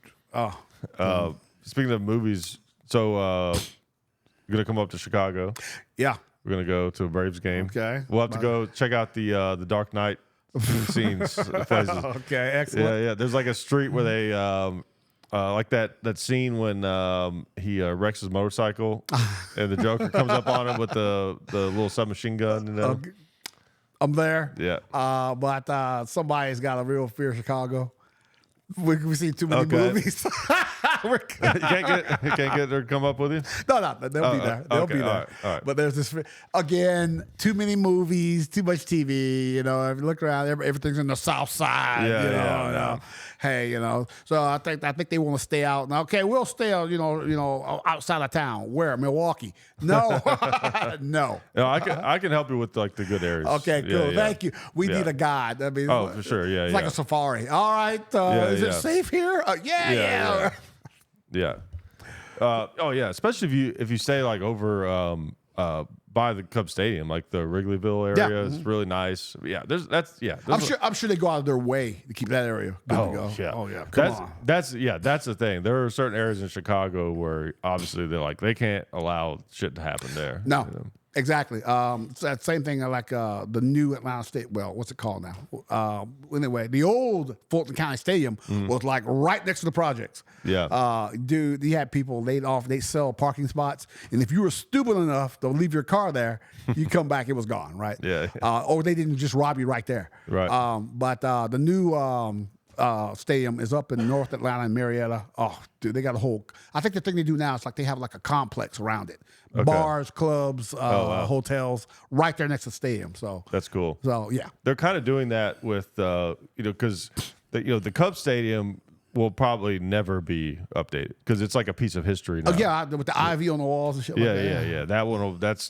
Speaking of movies, so you're gonna come up to Chicago. Yeah. We're gonna go to a Braves game. Okay. We'll have to go check out the Dark Knight scenes, places. Okay, excellent. Yeah. There's like a street where they like that scene when he wrecks his motorcycle and the Joker comes up on him with the little submachine gun. You know? Okay. I'm there. Yeah. But somebody's got a real fear of Chicago. We see too many movies. You can't get her to come up with you? No, they'll be there. They'll be there. All right. But there's this, again, too many movies, too much TV. You know, if you look around, everything's in the South Side. Yeah. Hey, so I think they want to stay out. Now, okay, we'll stay out, outside of town. Where? Milwaukee? No, no. I can help you with like the good areas. Okay, cool. Yeah. Thank you. We need a guide. I mean, for sure. Yeah, it's like a safari. All right. Is it safe here? Yeah. Yeah. Especially if you stay like over by the Cub Stadium, like the Wrigleyville area. It's really nice. Yeah, I'm sure they go out of their way to keep that area good to go. Yeah. Oh yeah. Come on. That's the thing. There are certain areas in Chicago where obviously they can't allow shit to happen there. No. Exactly. It's that same thing like the new Atlanta State. Well, what's it called now? Anyway, the old Fulton County Stadium was like right next to the projects. Yeah. Dude, you had people they sell parking spots, and if you were stupid enough to leave your car there, you come back, it was gone, right? Yeah. Or they didn't just rob you right there. Right. But the new stadium is up in North Atlanta and Marietta. Oh, dude, they got a whole. I think the thing they do now is like they have like a complex around it, bars, clubs, hotels, right there next to the stadium. So that's cool. So yeah, they're kind of doing that with because the Cubs Stadium will probably never be updated because it's like a piece of history now. Oh yeah, with the ivy on the walls and shit. like that. Yeah. That one that's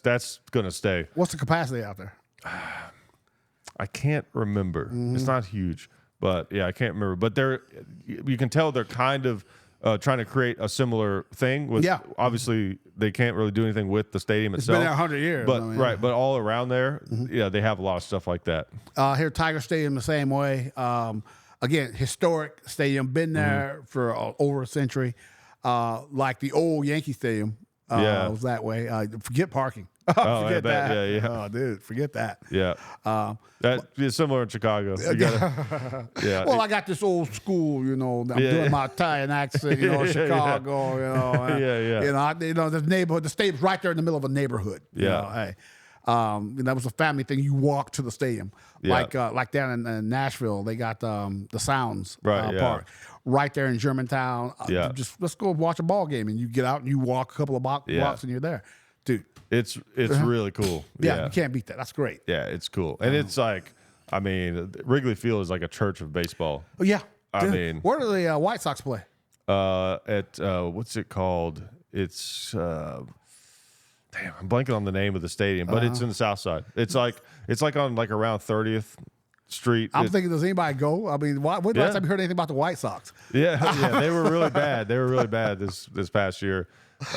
gonna stay. What's the capacity out there? I can't remember. It's not huge. But yeah, I can't remember. But you can tell they're kind of trying to create a similar thing. With obviously they can't really do anything with the stadium itself. It's been there 100 years. But but all around there, they have a lot of stuff like that. Here, Tiger Stadium the same way. Again, historic stadium, been there for over a century. Like the old Yankee Stadium was that way. Forget parking. Forget that. Yeah. Oh, dude, forget that. Yeah. That is similar in Chicago. Well, I got this old school, I'm doing my Italian accent, Chicago, this neighborhood, the state's right there in the middle of a neighborhood. Hey. And that was a family thing. You walk to the stadium, like down in Nashville, they got the Sounds Park right there in Germantown. Just let's go watch a ball game, and you get out and you walk a couple of blocks, and you're there, dude. It's really cool. Yeah, you can't beat that. That's great. Yeah, it's cool, and it's like, I mean, Wrigley Field is like a church of baseball. Oh yeah, I mean, where do the White Sox play? At what's it called? It's I'm blanking on the name of the stadium, but it's in the South Side. It's like on like around 30th Street. I'm thinking, does anybody go? I mean, when last time you heard anything about the White Sox? Yeah, they were really bad. They were really bad this past year.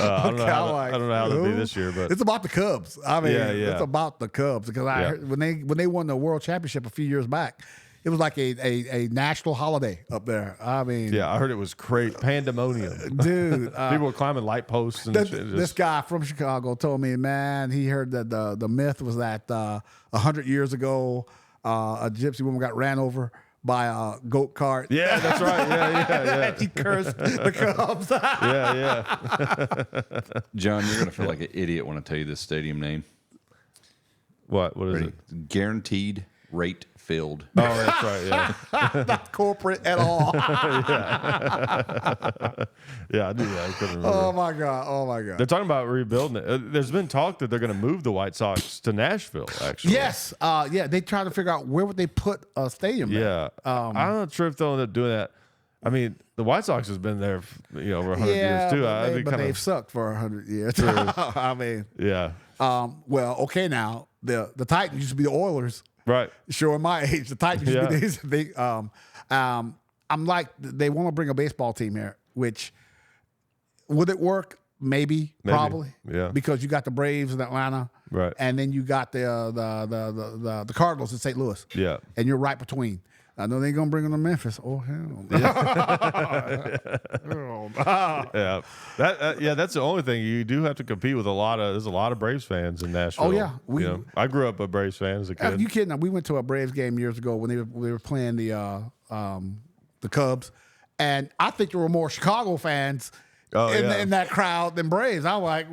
I don't know how they'll be this year, but it's about the Cubs. I mean, it's about the Cubs because I heard when they won the World Championship a few years back, it was like a national holiday up there. I mean, I heard it was great pandemonium, dude. People were climbing light posts and this guy from Chicago told me, man, he heard that the myth was that 100 years ago, a gypsy woman got ran over by a goat cart. Yeah, that's right. Yeah. She cursed the Cubs. John, you're gonna feel like an idiot when I tell you this stadium name. What is it? Guaranteed rate filled. Oh, that's right. Yeah. Not corporate at all. Yeah, I knew that. I couldn't remember. Oh my god. They're talking about rebuilding it. There's been talk that they're going to move the White Sox to Nashville. Actually, Yes. Yeah. They try to figure out where would they put a stadium. Yeah, I'm not sure if they'll end up doing that. I mean, the White Sox has been there, over 100 years too. But they've sucked for 100 years. I mean, yeah, well, okay, now the Titans used to be the Oilers. right. Showing my age, the Titans used to be these big. I'm like, they want to bring a baseball team here, which would it work? Maybe. Probably. Yeah. Because you got the Braves in Atlanta, Right. and then you got the Cardinals in St. Louis. Yeah. And you're right between. I know they ain't gonna bring them to Memphis. Oh hell! Yeah, that's the only thing. You do have to compete with there's a lot of Braves fans in Nashville. Oh, yeah. I grew up a Braves fan as a kid. You kidding? We went to a Braves game years ago when they were playing the Cubs, and I think there were more Chicago fans in that crowd than Braves. I was like,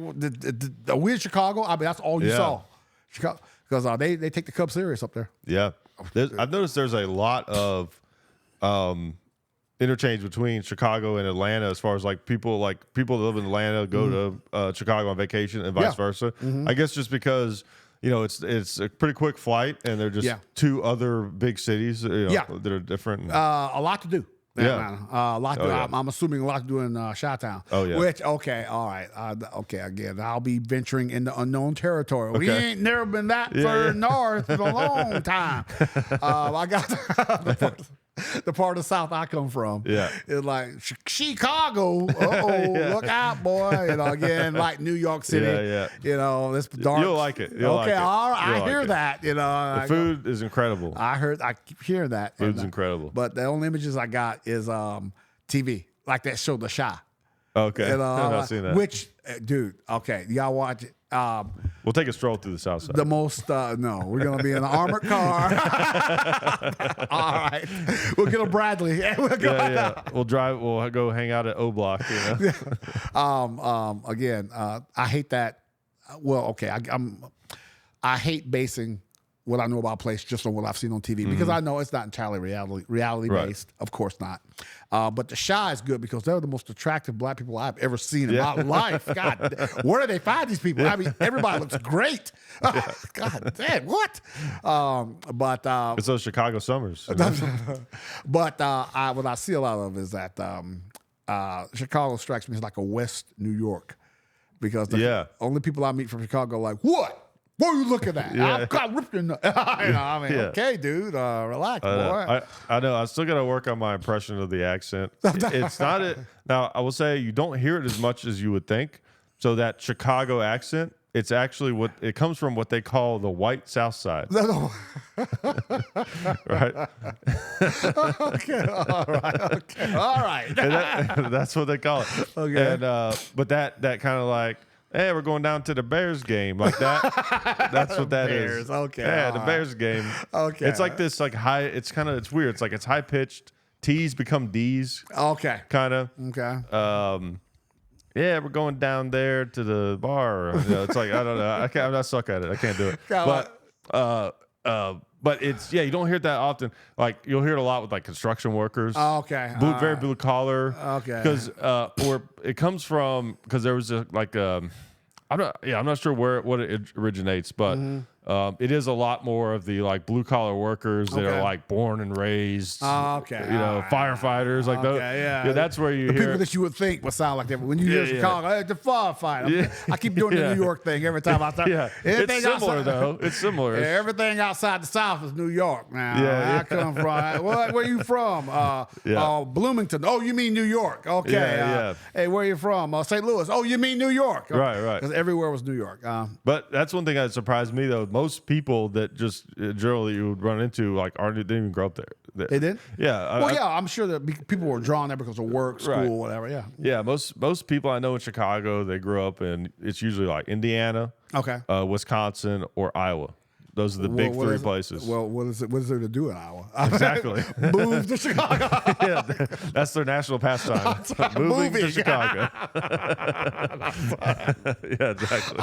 are we in Chicago? I mean, that's all you saw, Chicago, because they take the Cubs serious up there. Yeah, I've noticed there's a lot of interchange between Chicago and Atlanta as far as people that live in Atlanta go to Chicago on vacation and vice versa. I guess just because it's a pretty quick flight and they're just two other big cities that are different. A lot to do. Yeah. A lot to do. I'm assuming a lot to do in Chi-Town. Oh, yeah. Which, okay, all right. Okay, again, I'll be venturing into unknown territory. We ain't never been that far north in a long time. I got the part of the South I come from. Yeah. It's like Chicago. Look out, boy. Again, like New York City. This dark. You'll like it. All right. I hear that. The food is incredible. I keep hearing that. Food's incredible. But the only images I got is TV, like that show The Chi. Okay. I've not seen that. Which, dude, okay, y'all watch it. We'll take a stroll through the South Side. The most, no, we're going to be in an armored car. All right. We'll get a Bradley. We'll drive, we'll go hang out at O Block. Again, I hate that. Well, okay, I hate basing what I know about a place just on what I've seen on TV because I know it's not entirely reality based. Of course not. But the Chi is good because they're the most attractive black people I've ever seen in my life. God, where do they find these people? I mean, everybody looks great. God damn, what? But it's those Chicago summers. But what I see a lot of is that Chicago strikes me as like a West New York because the only people I meet from Chicago are like, what? What are you looking at? I got ripped in the... okay, dude, relax, boy. I know. I still got to work on my impression of the accent. It's not it. Now, I will say you don't hear it as much as you would think. So that Chicago accent, it's actually it comes from what they call the white South Side. No. Right? Okay, all right. And that's what they call it. Okay. And, but that kind of like, hey, we're going down to the Bears game like that. That's what that is. Bears, okay. Yeah, the Bears game. Okay. It's like this, like high. It's weird. It's like it's high pitched. T's become D's. Okay. Kind of. Okay. Yeah, we're going down there to the bar. It's like I don't know. I suck at it. I can't do it. But it's you don't hear it that often. Like you'll hear it a lot with like construction workers. Okay. Very blue collar. Okay. Because or it comes from because there was I'm not sure what it originates, but it is a lot more of the like blue collar workers that are like born and raised. Firefighters like those. Yeah, that's where you the hear people that you would think would sound like that. When you hear Chicago, hey, the firefighter. I keep doing the New York thing every time I start. It's similar though. It's similar. Everything outside the South is New York now. I come from. Where are you from? Bloomington. Oh, you mean New York? Okay. Hey, where are you from? St. Louis. Oh, you mean New York? Right. Because everywhere was New York. But that's one thing that surprised me though. Most people that just generally you would run into like didn't even grow up there. They did? Yeah. I'm sure that people were drawn there because of work, school, whatever. Yeah. Yeah. Most people I know in Chicago, they grew up in it's usually like Indiana, Wisconsin, or Iowa. Those are the big three places. Well, what is there to do in Iowa? Exactly. Move to Chicago. That's their national pastime. Moving to Chicago. Yeah, exactly.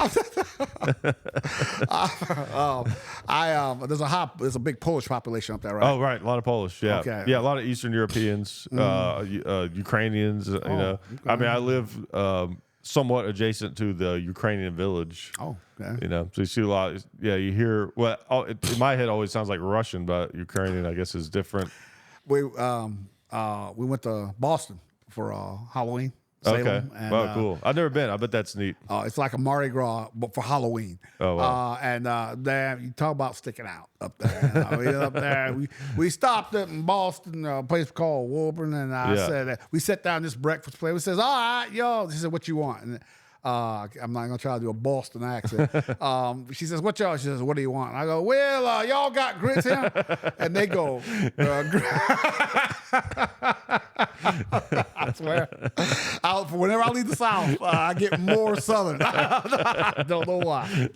There's a big Polish population up there, right? Oh, right. A lot of Polish. Yeah. Okay. Yeah. A lot of Eastern Europeans, Ukrainians. You know, I mean, I live somewhat adjacent to the Ukrainian village. Oh, okay. You know, so you see a lot. Yeah. You hear, well, in my head, always sounds like Russian, but Ukrainian, I guess, is different. We went to Boston for Halloween. Salem, Okay. and, Wow, cool. I've never been. I bet that's neat. It's like a Mardi Gras, but for Halloween. Oh, wow. Damn, you talk about sticking out up there. I mean, up there, we stopped up in Boston, a place called Woburn, and I said, we sat down this breakfast place. We says, all right, yo. She said, what you want? And I'm not gonna try to do a Boston accent. She says, "What y'all?" She says, "What do you want?" And I go, "Well, y'all got grits here," and they go, I swear, whenever I leave the South, I get more Southern. I don't know why.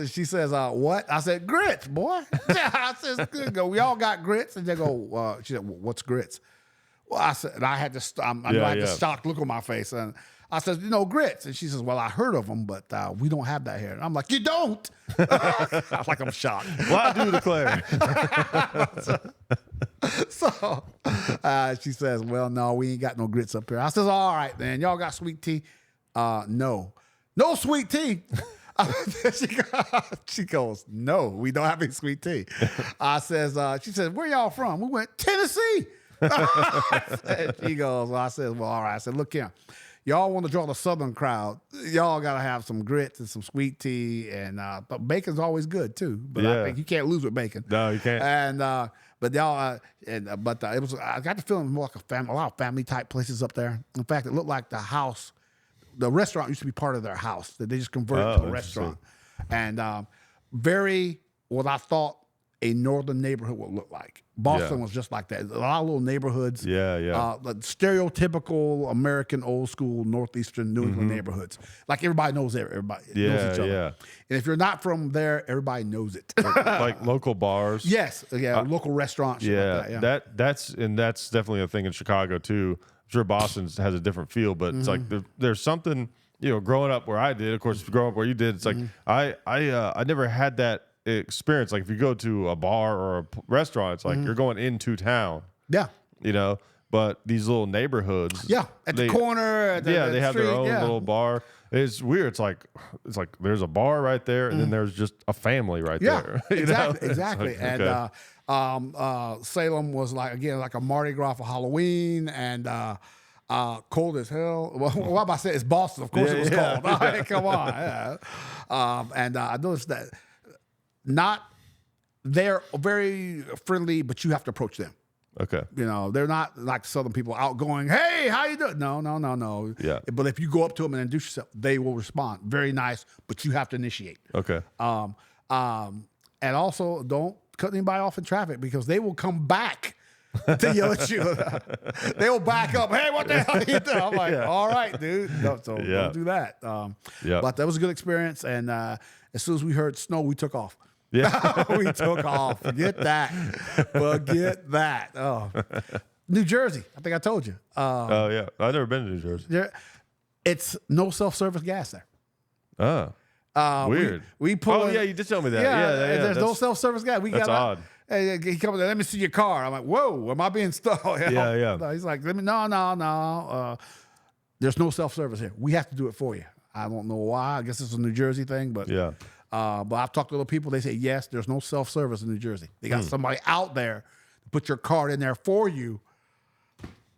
She says, "What?" I said, "Grits, boy." I said, "Good go. We all got grits," and they go, she said, "What's grits?" Well, I said, and I had to, I had this shocked look on my face, and I said, grits. And she says, well, I heard of them, but we don't have that here. And I'm like, you don't? Like I'm shocked. Well, I do declare. So she says, well, no, we ain't got no grits up here. I says, all right, then. Y'all got sweet tea? No. No sweet tea? She goes, no, we don't have any sweet tea. She says, where y'all from? We went, Tennessee. She goes, well, I said, well, all right. I said, look here. Y'all want to draw the Southern crowd. Y'all got to have some grits and some sweet tea. And but bacon's always good, too. But I think you can't lose with bacon. No, you can't. And but y'all, it was. I got the feeling more like a lot of family type places up there. In fact, it looked like the restaurant used to be part of their house that they just converted to a restaurant. And very what I thought a northern neighborhood would look like. Boston was just like that. A lot of little neighborhoods. Like stereotypical American old school northeastern New England neighborhoods. Like everybody knows everybody knows each other. Yeah. And if you're not from there, everybody knows it. Like local bars. Yes. Yeah. Local restaurants. Yeah. Like that's definitely a thing in Chicago too. I'm sure Boston has a different feel, but it's like there's something, growing up where I did, of course, growing up where you did, it's like I never had that experience. Like if you go to a bar or a restaurant, it's like you're going into town. Yeah. But these little neighborhoods. Yeah. At the corner. They have their own little bar. It's weird. It's like there's a bar right there, and then there's just a family right there. Exactly. Like, and Salem was like a Mardi Gras for Halloween, and cold as hell. Well, what am I saying? It's Boston. Of course it was cold. All right, come on. Yeah. And I noticed that they're very friendly, but you have to approach them. Okay. They're not like Southern people outgoing, hey, how you doing? No. Yeah. But if you go up to them and introduce yourself, they will respond. Very nice, but you have to initiate. Okay. And also don't cut anybody off in traffic because they will come back to yell at you. They will back up. Hey, what the hell are you doing? I'm like, all right, dude. No, so don't do that. But that was a good experience. And as soon as we heard snow, we took off. Yeah, we took off. Forget that. Oh, New Jersey. I think I told you. Oh yeah, I've never been to New Jersey. It's no self-service gas there. Oh, weird. We pull. Oh yeah, you did tell me that. Yeah. There's no self-service gas. That's odd. Hey, he comes. Let me see your car. I'm like, whoa, am I being stalled? Yeah. No, he's like, no. There's no self-service here. We have to do it for you. I don't know why. I guess it's a New Jersey thing, but yeah. But I've talked to other people. They say, yes, there's no self-service in New Jersey. They got somebody out there to put your card in there for you.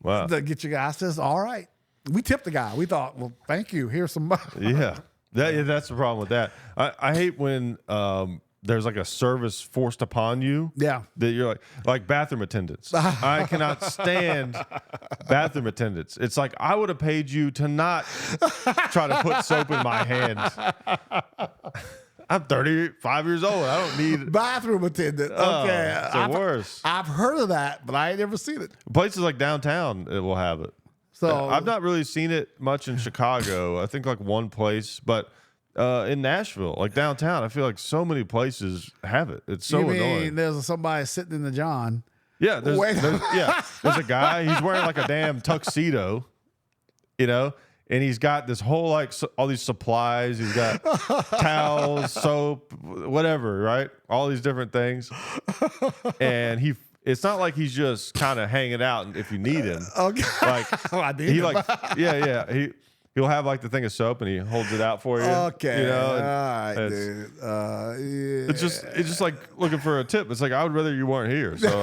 Wow. To get your guy. I says, all right. We tipped the guy. We thought, well, thank you. Here's some money. Yeah. That's the problem with that. I hate when there's like a service forced upon you. Yeah. That you're like bathroom attendants. I cannot stand bathroom attendants. It's like I would have paid you to not try to put soap in my hand. I'm 35 years old. I don't need bathroom attendant. Okay. It's the worst. I've heard of that, but I ain't never seen it. Places like downtown, it will have it. So I've not really seen it much in Chicago. I think like one place, but in Nashville, like downtown, I feel like so many places have it. It's so annoying. There's somebody sitting in the John. Yeah, there's a guy. He's wearing like a damn tuxedo, and he's got this whole like all these supplies. He's got towels, soap, whatever, right? All these different things, and it's not like he's just kind of hanging out if you need him. Okay. Like I need he him. like he'll have like the thing of soap and he holds it out for you. Okay. You know, all right, dude. Yeah. it's just like looking for a tip. It's like I would rather you weren't here. So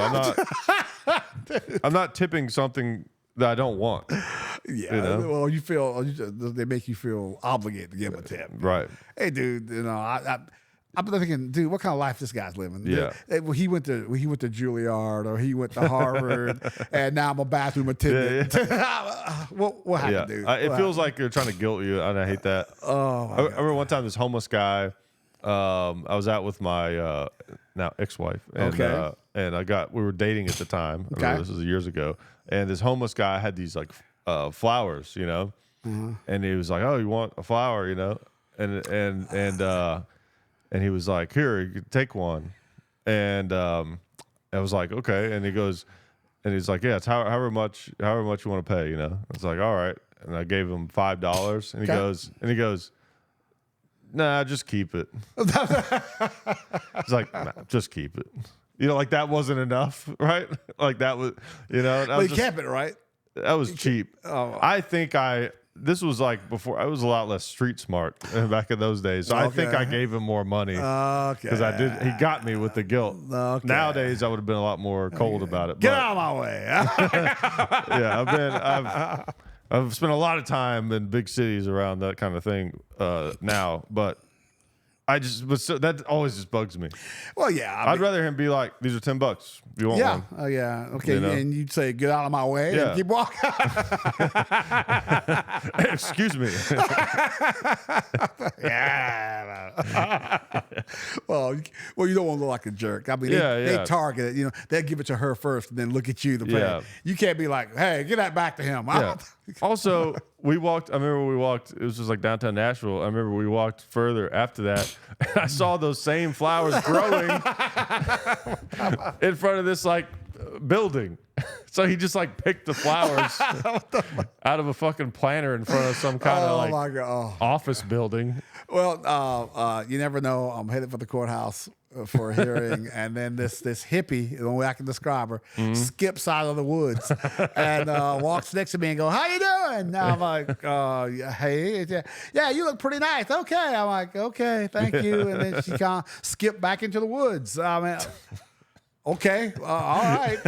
I'm not tipping something that I don't want. Yeah. You know? Well, they make you feel obligated to give a tip. Right. Hey, dude. I'm thinking, dude, what kind of life this guy's living? Yeah. He went to Juilliard or he went to Harvard, and now I'm a bathroom attendant. Yeah. What happened, dude? It feels like they're trying to guilt you, and I hate that. Oh, my I remember one time this homeless guy. I was out with my now ex-wife, and Okay. we were dating at the time. I Okay. remember this was years ago, and this homeless guy had these like flowers, you know, and he was like, "Oh, you want a flower?" You know, and he was like, "Here, you can take one," and I was like, "Okay," and he goes, and he's like, "Yeah, it's however much you want to pay," you know. I was like, "All right," and I gave him $5, and he goes, "Nah, just keep it." He's like, "Nah, just keep it." You know, like that wasn't enough, right? Like that was, you know. But he kept it, right? That was cheap. Oh. I think this was like before. I was a lot less street smart back in those days. So I think Okay. I gave him more money Okay. because he got me with the guilt. Okay. Nowadays, I would have been a lot more cold about it. Get but, out of my way. yeah, I've spent a lot of time in big cities around that kind of thing now, but that always just bugs me. Well, yeah. I'd rather him be like, "These are $10. If you want Yeah. one." Oh, yeah. Okay. You know? And you'd say, "Get out of my way," Yeah. and keep walking. Excuse me. Yeah. well, you don't want to look like a jerk. I mean, they target it. You know, they'll give it to her first, and then look at you to pay. Yeah. You can't be like, "Hey, get that back to him." Yeah. Also, I remember we walked, it was just like downtown Nashville. I remember we walked further after that. And I saw those same flowers growing in front of this like building. So he just like picked the flowers out of a fucking planter in front of some kind of my God. office building. Well, you never know. I'm headed for the courthouse for a hearing, and then this hippie, the way I can describe her, skips out of the woods and walks next to me and goes, "How you doing?" Now I'm like, "Hey, yeah, you look pretty nice." Okay, I'm like, "Okay, thank you." And then she kind of skipped back into the woods. I mean, okay, all right,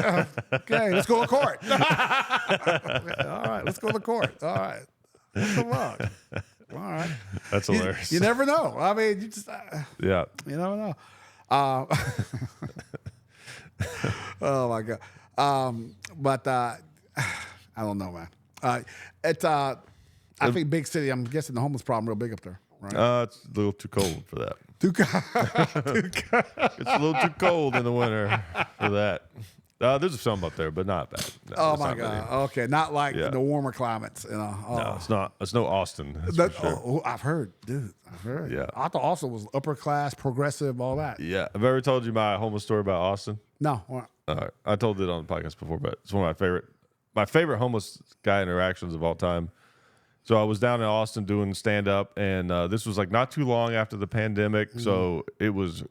okay, let's go to court. All right, let's go to court. All right, come on. All right, That's hilarious. You never know. I mean, you just Yeah. you never know. Oh my God. But I don't know, man. It's I think big city. I'm guessing the homeless problem real big up there, right? It's a little too cold for that. Too It's a little too cold in the winter for that. There's some up there, but not bad. No, Oh it's my not God. many. Okay, not like Yeah. the warmer climates, you know. Oh. No, it's not. It's no Austin. That's for sure. I've heard, dude. I've heard. Yeah. I thought Austin was upper class, progressive, all that. Yeah. Have I ever told you my homeless story about Austin? No. All right. I told it on the podcast before, but it's one of my favorite homeless guy interactions of all time. So I was down in Austin doing stand up, and this was like not too long after the pandemic. So it was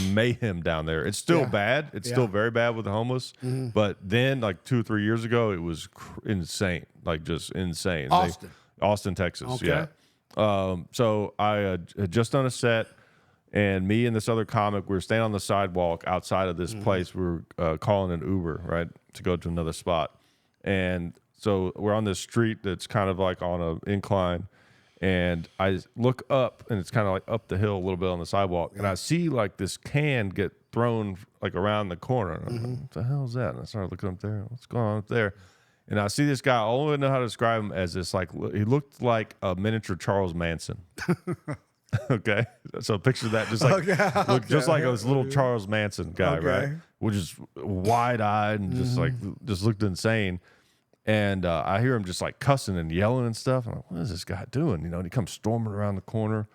mayhem down there. It's still bad. It's still very bad with the homeless. But then, like 2 or 3 years ago, it was insane. Like just insane. Austin, Texas. Okay. Yeah. So I had just done a set, and me and this other comic, we were standing on the sidewalk outside of this place. We were calling an Uber, right, to go to another spot. And so we're on this street that's kind of like on an incline, and I look up, and it's kind of like up the hill a little bit on the sidewalk, and I see like this can get thrown like around the corner. And I'm like, what the hell is that? And I started looking up there. What's going on up there? And I see this guy. I only know how to describe him as this like he looked like a miniature Charles Manson. Okay, so picture that, just like looked just like this little Charles Manson guy, right? Which is wide eyed and just looked insane. And I hear him just like cussing and yelling and stuff. I'm like, what is this guy doing? You know, and he comes storming around the corner,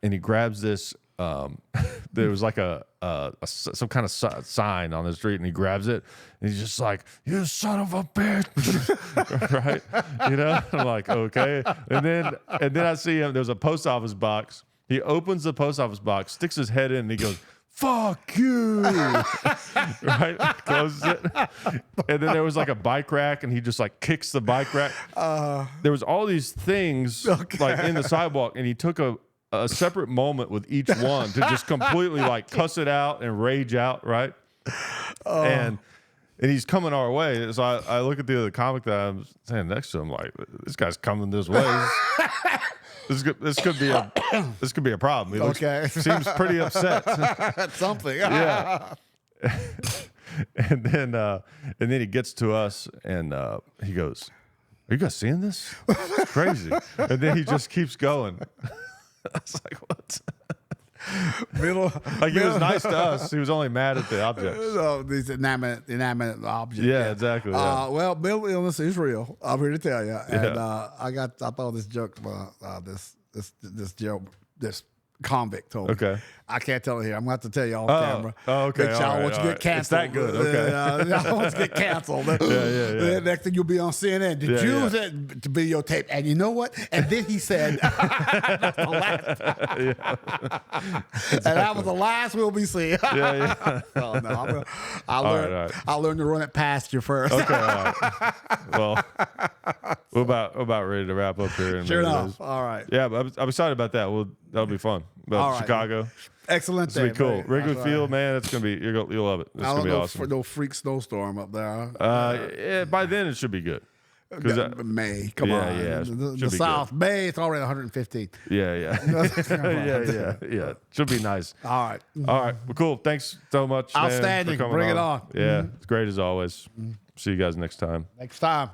and he grabs this. There was like a some kind of sign on the street, and he grabs it, and he's just like, "You son of a bitch," right? You know, I'm like, okay. And then I see him. There's a post office box. He opens the post office box, sticks his head in, and he goes, "Fuck you," right? Closes it, and then there was like a bike rack, and he just like kicks the bike rack. There was all these things like in the sidewalk, and he took a separate moment with each one to just completely like cuss it out and rage out, right? And he's coming our way. So I look at the other comic that I'm standing next to him, like, this guy's coming this way. This could be a problem. He seems pretty upset. That's something. Yeah. and then he gets to us, and he goes, "Are you guys seeing this? It's crazy." And then he just keeps going. I was like, what? Like, he was nice to us. He was only mad at the objects. These inanimate objects. Yeah, exactly. Yeah. Well, mental illness is real. I'm here to tell you. And I thought this joke about this convict told me. Okay. I can't tell it here. I'm going to have to tell you off camera. Oh, okay. That y'all want to get canceled. It's that good. Okay. Y'all want to get canceled. Yeah. Next thing you'll be on CNN. Did you use it to be your tape? And you know what? And then he said, that's the last time. And that was the last we'll be seeing. Yeah. Oh, no. I'll learn to run it past you first. Okay. All right. Well, we're about ready to wrap up here. Sure enough. All right. Yeah, but I'm excited about that. That'll be fun. All right. Chicago. Excellent. It's gonna be cool. Wrigley Field, man. It's gonna be. You'll love it. It's gonna be awesome. For no freak snowstorm up there. Yeah, by then it should be good. May, come on. Yeah. The South, good. May, it's already 115. Yeah. Yeah. Should be nice. All right. Well, cool. Thanks so much. Outstanding. Man, Bring it on. Yeah, it's great as always. See you guys next time. Next time.